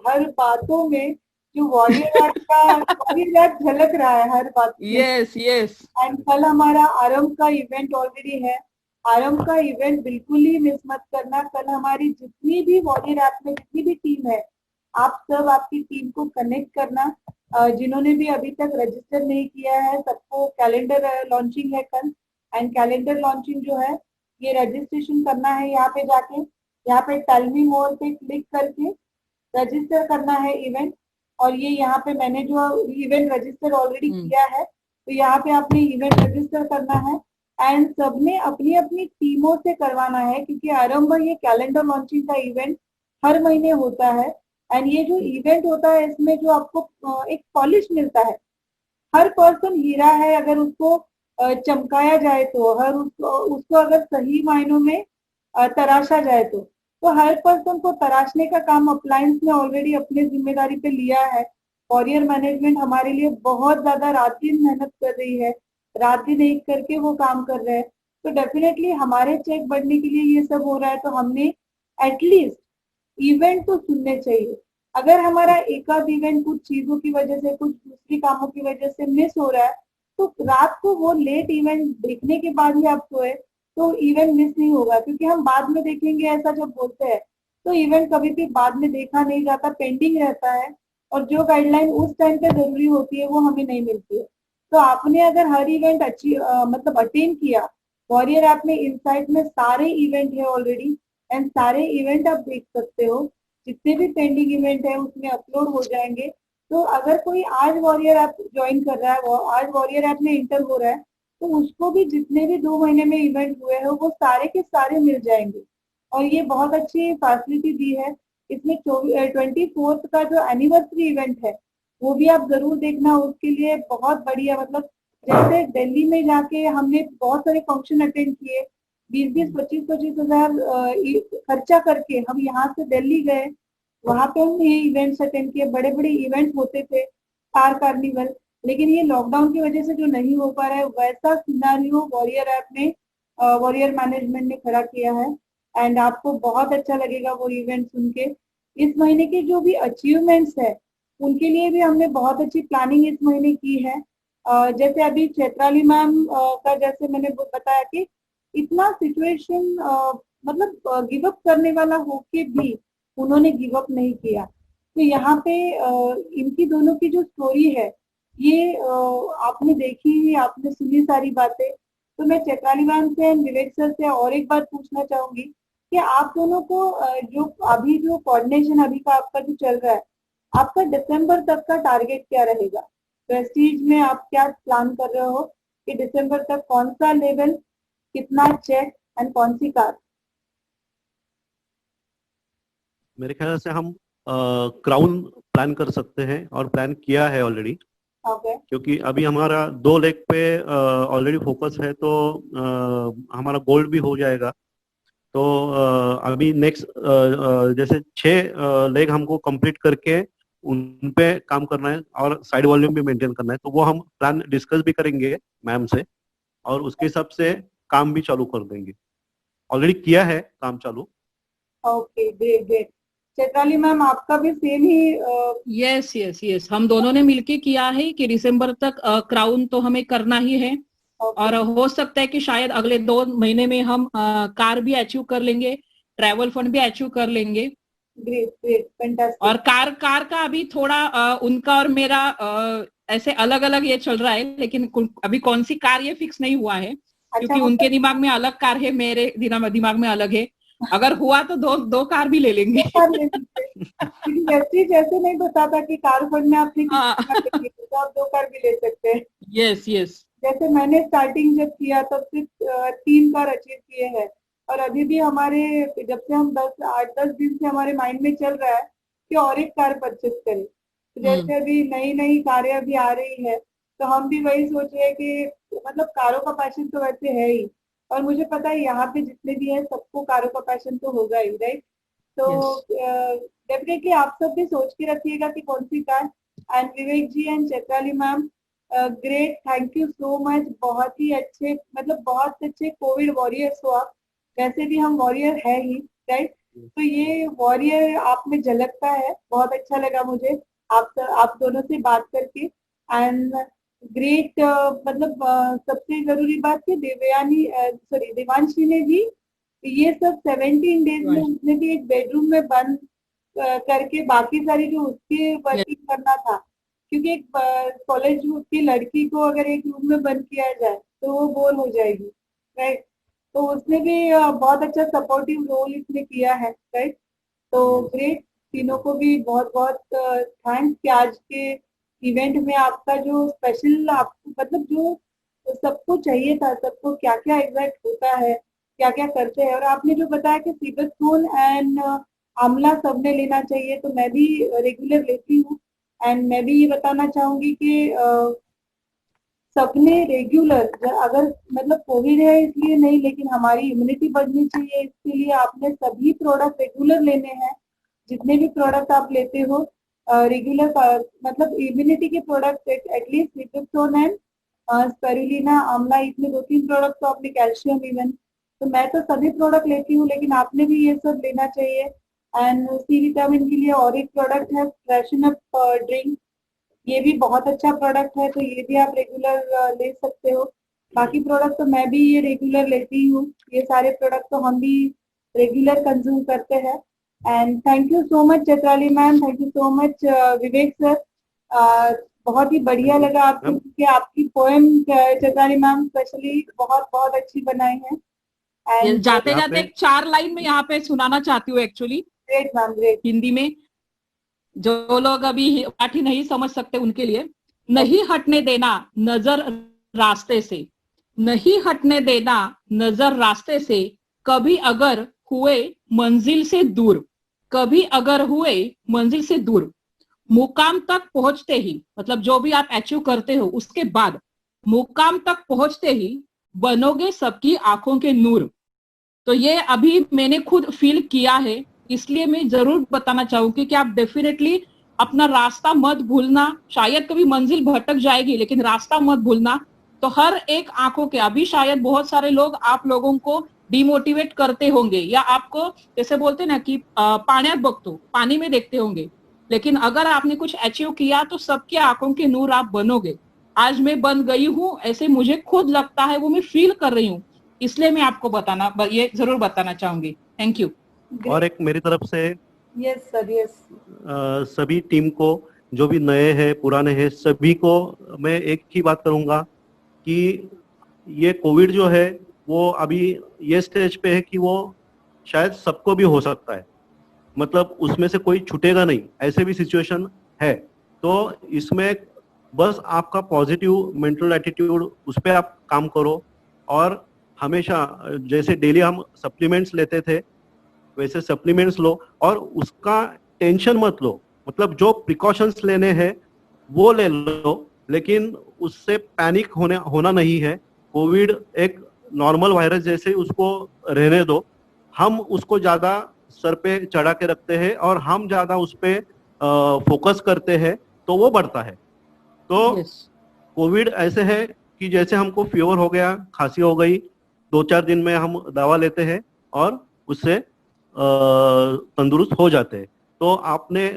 हर बातों में जो वॉरियर ऐप झलक रहा है हर बात में। Yes yes. एंड कल हमारा आरंभ का इवेंट ऑलरेडी है, आरंभ का इवेंट बिल्कुल ही मिस मत करना। कल हमारी जितनी भी वॉरियर ऐप में जितनी भी टीम है, आप सब आपकी टीम को कनेक्ट करना। जिन्होंने भी अभी तक रजिस्टर नहीं किया है, सबको कैलेंडर लॉन्चिंग है कल, एंड कैलेंडर लॉन्चिंग जो है ये रजिस्ट्रेशन करना है। यहाँ पे जाके, यहाँ पे टेल मी मोर पे क्लिक करके रजिस्टर करना है इवेंट। और ये यहाँ पे मैंने जो इवेंट रजिस्टर ऑलरेडी किया है, तो यहाँ पे आपने इवेंट रजिस्टर करना है एंड सबने अपनी अपनी टीमों से करवाना है, क्योंकि आरंभ ये कैलेंडर लॉन्चिंग का इवेंट हर महीने होता है। एंड ये जो इवेंट होता है इसमें जो आपको एक पॉलिश मिलता है, हर पर्सन हीरा है अगर उसको चमकाया जाए तो, हर उसको अगर सही मायनों में तराशा जाए तो हर पर्सन को तराशने का काम अप्लायंस ने ऑलरेडी अपने जिम्मेदारी पे लिया है। कॉरियर मैनेजमेंट हमारे लिए बहुत ज्यादा रात दिन मेहनत कर रही है, रात दिन एक करके वो काम कर रहे हैं। तो डेफिनेटली हमारे चेक बढ़ने के लिए ये सब हो रहा है, तो हमने एटलीस्ट इवेंट तो सुनने चाहिए। अगर हमारा एक आध इवेंट कुछ चीजों की वजह से, कुछ दूसरी कामों की वजह से मिस हो रहा है, तो रात को वो लेट इवेंट देखने के बाद ही आप सोए तो इवेंट मिस नहीं होगा। क्योंकि हम बाद में देखेंगे ऐसा जब बोलते हैं तो इवेंट कभी भी बाद में देखा नहीं जाता, पेंडिंग रहता है, और जो गाइडलाइन उस टाइम पे जरूरी होती है वो हमें नहीं मिलती है। तो आपने अगर हर इवेंट अच्छी मतलब अटेंड किया, वॉरियर ऐप में इनसाइट में सारे इवेंट है ऑलरेडी, एंड सारे इवेंट आप देख सकते हो, जितने भी पेंडिंग इवेंट है उसमें अपलोड हो जाएंगे। तो अगर कोई आज वॉरियर ऐप ज्वाइन कर रहा है, वो आज वॉरियर ऐप में इंटर हो रहा है, तो उसको भी जितने भी 2 महीने में इवेंट हुए हैं वो सारे के सारे मिल जाएंगे। और ये बहुत अच्छी फैसिलिटी दी है। इसमें 24 का जो एनिवर्सरी इवेंट है वो भी आप जरूर देखना, उसके लिए बहुत बढ़िया, मतलब जैसे दिल्ली में जाके हमने बहुत सारे फंक्शन अटेंड किए, 20-20, 25-25 हजार खर्चा करके हम यहाँ से दिल्ली गए, वहां पे हमने ये इवेंट्स अटेंड किए, बड़े बड़े इवेंट्स होते थे, कार कार्निवल। लेकिन ये लॉकडाउन की वजह से जो नहीं हो पा रहा है वैसा सिनारियो वॉरियर ऐप ने, वॉरियर मैनेजमेंट ने खड़ा किया है। एंड आपको बहुत अच्छा लगेगा वो इवेंट सुन के। इस महीने के जो भी अचीवमेंट्स है उनके लिए भी हमने बहुत अच्छी प्लानिंग इस महीने की है। जैसे अभी चैत्राली मैम का जैसे मैंने बताया कि इतना सिचुएशन मतलब गिव अप करने वाला होके भी उन्होंने गिव अप नहीं किया। तो यहाँ पे इनकी दोनों की जो स्टोरी है ये आपने देखी, आपने सुनी सारी बातें। तो मैं चैत्राली मैम से, विवेक सर से और एक बात पूछना चाहूंगी कि आप दोनों को जो अभी जो कोऑर्डिनेशन अभी का आपका जो चल रहा है, आपका दिसंबर तक का टारगेट क्या रहेगा? प्रेस्टीज में आप क्या प्लान कर रहे हो कि दिसंबर तक कौन सा लेवल, कितना चेक एंड कौन सी कार? मेरे ख्याल से हम क्राउन प्लान कर सकते हैं और प्लान किया है ऑलरेडी। ओके, क्योंकि अभी हमारा 2 लेग पे ऑलरेडी फोकस है, तो हमारा गोल्ड भी हो जाएगा। तो अभी नेक्स्ट जैसे 6 लेग हमको कंप्लीट करके उन पे काम करना है और साइड वॉल्यूम भी मेंटेन करना है। तो वो हम प्लान डिस्कस भी करेंगे मैम से और उसके हिसाब से काम भी चालू कर देंगे। ऑलरेडी किया है काम चालू। Okay, great great. Chaitrali ma'am आपका भी सेम ही? यस यस यस, हम दोनों ने मिलके किया है कि दिसंबर तक क्राउन तो हमें करना ही है। और हो सकता है कि शायद अगले 2 महीने में हम कार भी अचीव कर लेंगे, ट्रैवल फंड भी अचीव कर लेंगे। Great great, fantastic. और कार का अभी थोड़ा उनका और मेरा ऐसे अलग अलग ये चल रहा है, लेकिन अभी कौन सी कार ये फिक्स नहीं हुआ है। अच्छा, क्योंकि उनके दिमाग में अलग कार है, मेरे दिमाग में अलग है। अगर हुआ तो दो कार भी ले लेंगे। दो कार ले सकते हैं। जैसे जैसे नहीं बताता कि कार फंड में आपने कितनी कार लेनी है, तो आप 2 कार भी ले सकते हैं। Yes yes. जैसे मैंने स्टार्टिंग जब किया तब सिर्फ 3 कार अचीव किए हैं, और अभी भी हमारे जब से हम 8-10 दिन से हमारे माइंड में चल रहा है कि और एक कार परचेस करें। तो जैसे अभी नई नई कारें अभी आ रही है तो हम भी वही सोच रहे हैं कि मतलब कारों का पैशन तो वैसे है ही, और मुझे पता है यहाँ पे जितने भी है सबको कारों का पैशन तो होगा ही, राइट? तो डेफिनेटली आप सब भी सोच के रखिएगा कि कौन सी car. And Vivek ji and Chaitrali ma'am, great, thank you so much. बहुत ही अच्छे, मतलब बहुत अच्छे कोविड वॉरियर्स हो आप। वैसे भी हम वॉरियर है ही, राइट? तो ये वॉरियर आप में झलकता है। बहुत अच्छा लगा मुझे आप दोनों से बात करके। एंड ग्रेट, मतलब सबसे जरूरी बात कि देवांशी ने भी ये सब 17 डेज में उसने भी एक बेडरूम में बंद करके बाकी सारी जो उसकी वर्किंग करना था, क्योंकि एक कॉलेज की लड़की को अगर एक रूम में बंद किया जाए तो वो बोर हो जाएगी, राइट? तो उसने भी बहुत अच्छा सपोर्टिव रोल इसमें किया है, राइट? तो ग्रेट, तीनों को भी बहुत बहुत थैंक्स कि आज के इवेंट में आपका जो स्पेशल, आपको मतलब जो सबको चाहिए था, सबको क्या क्या एग्जैक्ट होता है, क्या क्या करते हैं, और आपने जो बताया कि सीबेस्टोन एंड आंवला सबने लेना चाहिए, तो मैं भी रेगुलर लेती हूँ। एंड मैं भी ये बताना चाहूंगी कि सबने रेगुलर, अगर मतलब कोविड है इसलिए नहीं, लेकिन हमारी इम्यूनिटी बढ़नी चाहिए, इसके लिए आपने सभी प्रोडक्ट रेगुलर लेने हैं। जितने भी प्रोडक्ट आप लेते हो रेगुलर, मतलब इम्यूनिटी के प्रोडक्ट एटलीस्ट लिपिटोन एंड स्पिरुलिना, आंवला, इतने 2-3 प्रोडक्ट तो आपने, कैल्शियम इवन। तो मैं तो सभी प्रोडक्ट लेती हूँ, लेकिन आपने भी ये सब लेना चाहिए। एंड सी विटामिन के लिए और एक प्रोडक्ट है फ्रेशन अप ड्रिंक, ये भी बहुत अच्छा प्रोडक्ट है, तो ये भी आप रेगुलर ले सकते हो। बाकी प्रोडक्ट तो मैं भी ये रेगुलर लेती हूँ, ये सारे प्रोडक्ट तो हम भी रेगुलर कंज्यूम करते हैं। And thank you so much Chitrali ma'am, thank you so much Vivek sir. बहुत ही बढ़िया लगा आपको, क्योंकि आपकी पोएम चित्राली मैम स्पेशली बहुत बहुत अच्छी बनाई है। एंड जाते जाते एक 4 लाइन में यहाँ पे सुनाना चाहती हूँ actually, great ma'am, great. Hindi में, जो लोग अभी मराठी नहीं समझ सकते उनके लिए। नहीं हटने देना नजर रास्ते से, नहीं हटने देना नजर रास्ते से, कभी अगर हुए मंजिल से दूर, कभी अगर हुए मंजिल से दूर, मुकाम तक पहुंचते ही, मतलब जो भी आप अचीव करते हो उसके बाद मुकाम तक पहुंचते ही बनोगे सबकी आंखों के नूर। तो ये अभी मैंने खुद फील किया है, इसलिए मैं जरूर बताना चाहूंगी कि आप डेफिनेटली अपना रास्ता मत भूलना। शायद कभी मंजिल भटक जाएगी, लेकिन रास्ता मत भूलना। तो हर एक आंखों के, अभी शायद बहुत सारे लोग आप लोगों को डिमोटिवेट करते होंगे, या आपको जैसे बोलते ना कि पाण्यात बघतो, पानी में देखते होंगे, लेकिन अगर आपने कुछ अचीव किया तो सबके आंखों के नूर आप बनोगे। आज मैं बन गई हूँ, ऐसे मुझे खुद लगता है, वो मैं फील कर रही हूँ, इसलिए मैं आपको ये जरूर बताना चाहूंगी। Thank you. और एक मेरी तरफ से यस सर, यस। सभी टीम को, जो भी नए हैं पुराने हैं, सभी को मैं एक ही बात करूंगा कि ये कोविड जो है वो अभी ये स्टेज पे है कि वो शायद सबको भी हो सकता है, मतलब उसमें से कोई छूटेगा नहीं, ऐसे भी सिचुएशन है। तो इसमें बस आपका पॉजिटिव मेंटल एटीट्यूड, उस पर आप काम करो, और हमेशा जैसे डेली हम सप्लीमेंट्स लेते थे वैसे सप्लीमेंट्स लो, और उसका टेंशन मत लो, मतलब जो प्रिकॉशंस लेने हैं वो ले लो, लेकिन उससे पैनिक होना नहीं है। कोविड एक नॉर्मल वायरस जैसे उसको रहने दो। हम उसको ज्यादा सर पे चढ़ा के रखते हैं और हम ज्यादा उस पे फोकस करते हैं तो वो बढ़ता है। तो कोविड ऐसे है कि जैसे हमको फीवर हो गया, खांसी हो गई, 2-4 दिन में हम दवा लेते हैं और उससे तंदुरुस्त हो जाते हैं। तो आपने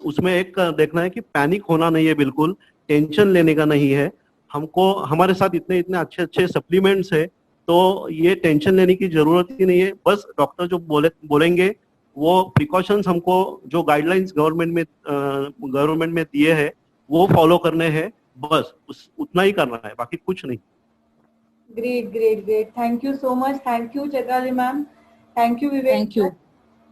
उसमें एक देखना है कि पैनिक होना नहीं है, बिल्कुल टेंशन लेने का नहीं है। हमको हमारे साथ इतने इतने अच्छे अच्छे सप्लीमेंट्स है, तो ये टेंशन लेने की जरूरत ही नहीं है। बस डॉक्टर जो बोलेंगे वो प्रिकॉशंस हमको जो गाइडलाइंस गवर्नमेंट में दिए हैं वो फॉलो करने हैं, बस उतना ही करना है, बाकी कुछ नहीं। Great great great, thank you so much, thank you Chitrali ma'am, thank you Vivek. Thank you.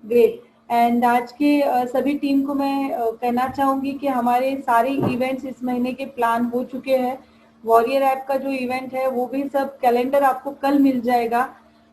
Great. And आज के सभी टीम को मैं कहना चाहूंगी कि हमारे सारे इवेंट्स इस महीने के प्लान हो चुके हैं। वॉरियर ऐप का जो इवेंट है वो भी सब कैलेंडर आपको कल मिल जाएगा।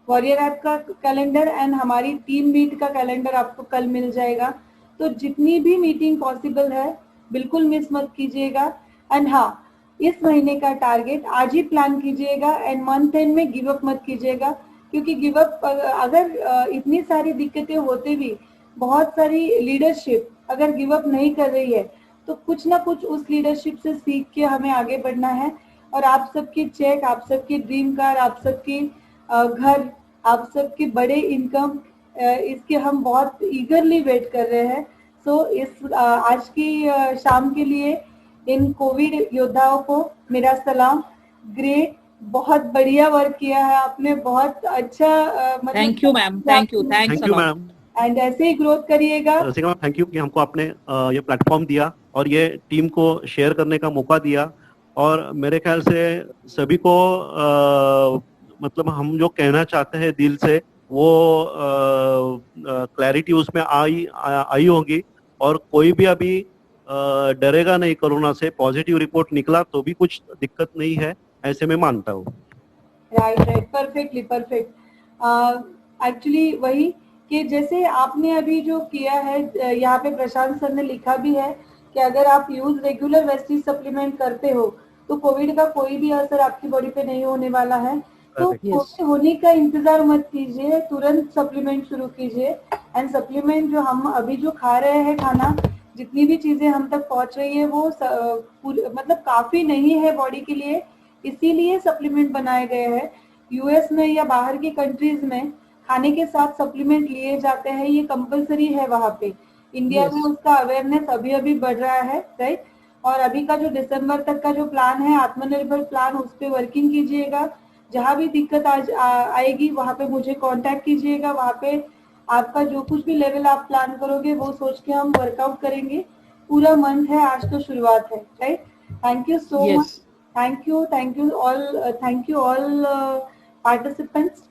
वॉरियर ऐप का कैलेंडर एंड हमारी टीम मीट का कैलेंडर आपको कल मिल जाएगा। तो जितनी भी मीटिंग पॉसिबल है बिल्कुल मिस मत कीजिएगा। एंड हाँ, इस महीने का टारगेट आज ही प्लान कीजिएगा एंड मंथ एंड में गिव अप मत कीजिएगा, क्योंकि गिव अप अगर इतनी सारी दिक्कतें होते भी, बहुत सारी लीडरशिप अगर गिव अप नहीं कर रही है तो कुछ ना कुछ उस लीडरशिप से सीख के हमें आगे बढ़ना है। और आप सबकी चेक, आप सबकी ड्रीम कार, आप सबकी घर, आप सबके बड़े इनकम, इसके हम बहुत ईगरली वेट कर रहे हैं। सो इस आज की शाम के लिए इन कोविड योद्धाओं को मेरा सलाम। ग्रेट, बहुत बढ़िया वर्क किया है आपने, बहुत अच्छा। Thank you ma'am, thank you, thank you ma'am. And ऐसे ही ग्रोथ करिएगा। थैंक यू कि हमको आपने ये प्लेटफॉर्म दिया और ये टीम को शेयर करने का मौका दिया। और मेरे ख्याल से सभी को मतलब हम जो कहना चाहते हैं दिल से वो क्लैरिटी उसमें आई होगी। और कोई भी अभी डरेगा नहीं कोरोना से, पॉजिटिव रिपोर्ट निकला तो भी कुछ दिक्कत नहीं है, ऐसे मैं मानता हूँ। Right right, perfectly perfect. Actually वही कि जैसे आपने अभी जो किया है, यहाँ पे प्रशांत सर ने लिखा भी है कि अगर आप यूज रेगुलर वेस्टीज सप्लीमेंट करते हो तो कोविड का कोई भी असर आपकी बॉडी पे नहीं होने वाला है। तो कोविड होने का इंतजार मत कीजिए, तुरंत सप्लीमेंट शुरू कीजिए। एंड सप्लीमेंट जो हम अभी जो खा रहे हैं खाना, जितनी भी चीजें हम तक पहुंच रही है वो मतलब काफी नहीं है बॉडी के लिए, इसीलिए सप्लीमेंट बनाए गए हैं। यूएस में या बाहर की कंट्रीज में खाने के साथ सप्लीमेंट लिए जाते हैं, ये कंपलसरी है वहां पे। इंडिया में उसका अवेयरनेस अभी अभी बढ़ रहा है, राइट। और अभी का जो दिसंबर तक का जो प्लान है आत्मनिर्भर प्लान, उस पर वर्किंग कीजिएगा। जहां भी दिक्कत आएगी वहां पे मुझे कांटेक्ट कीजिएगा। वहां पे आपका जो कुछ भी लेवल आप प्लान करोगे वो सोच के हम वर्कआउट करेंगे। पूरा मंथ है, आज तो शुरुआत है, right. Thank you so much. Thank you all participants.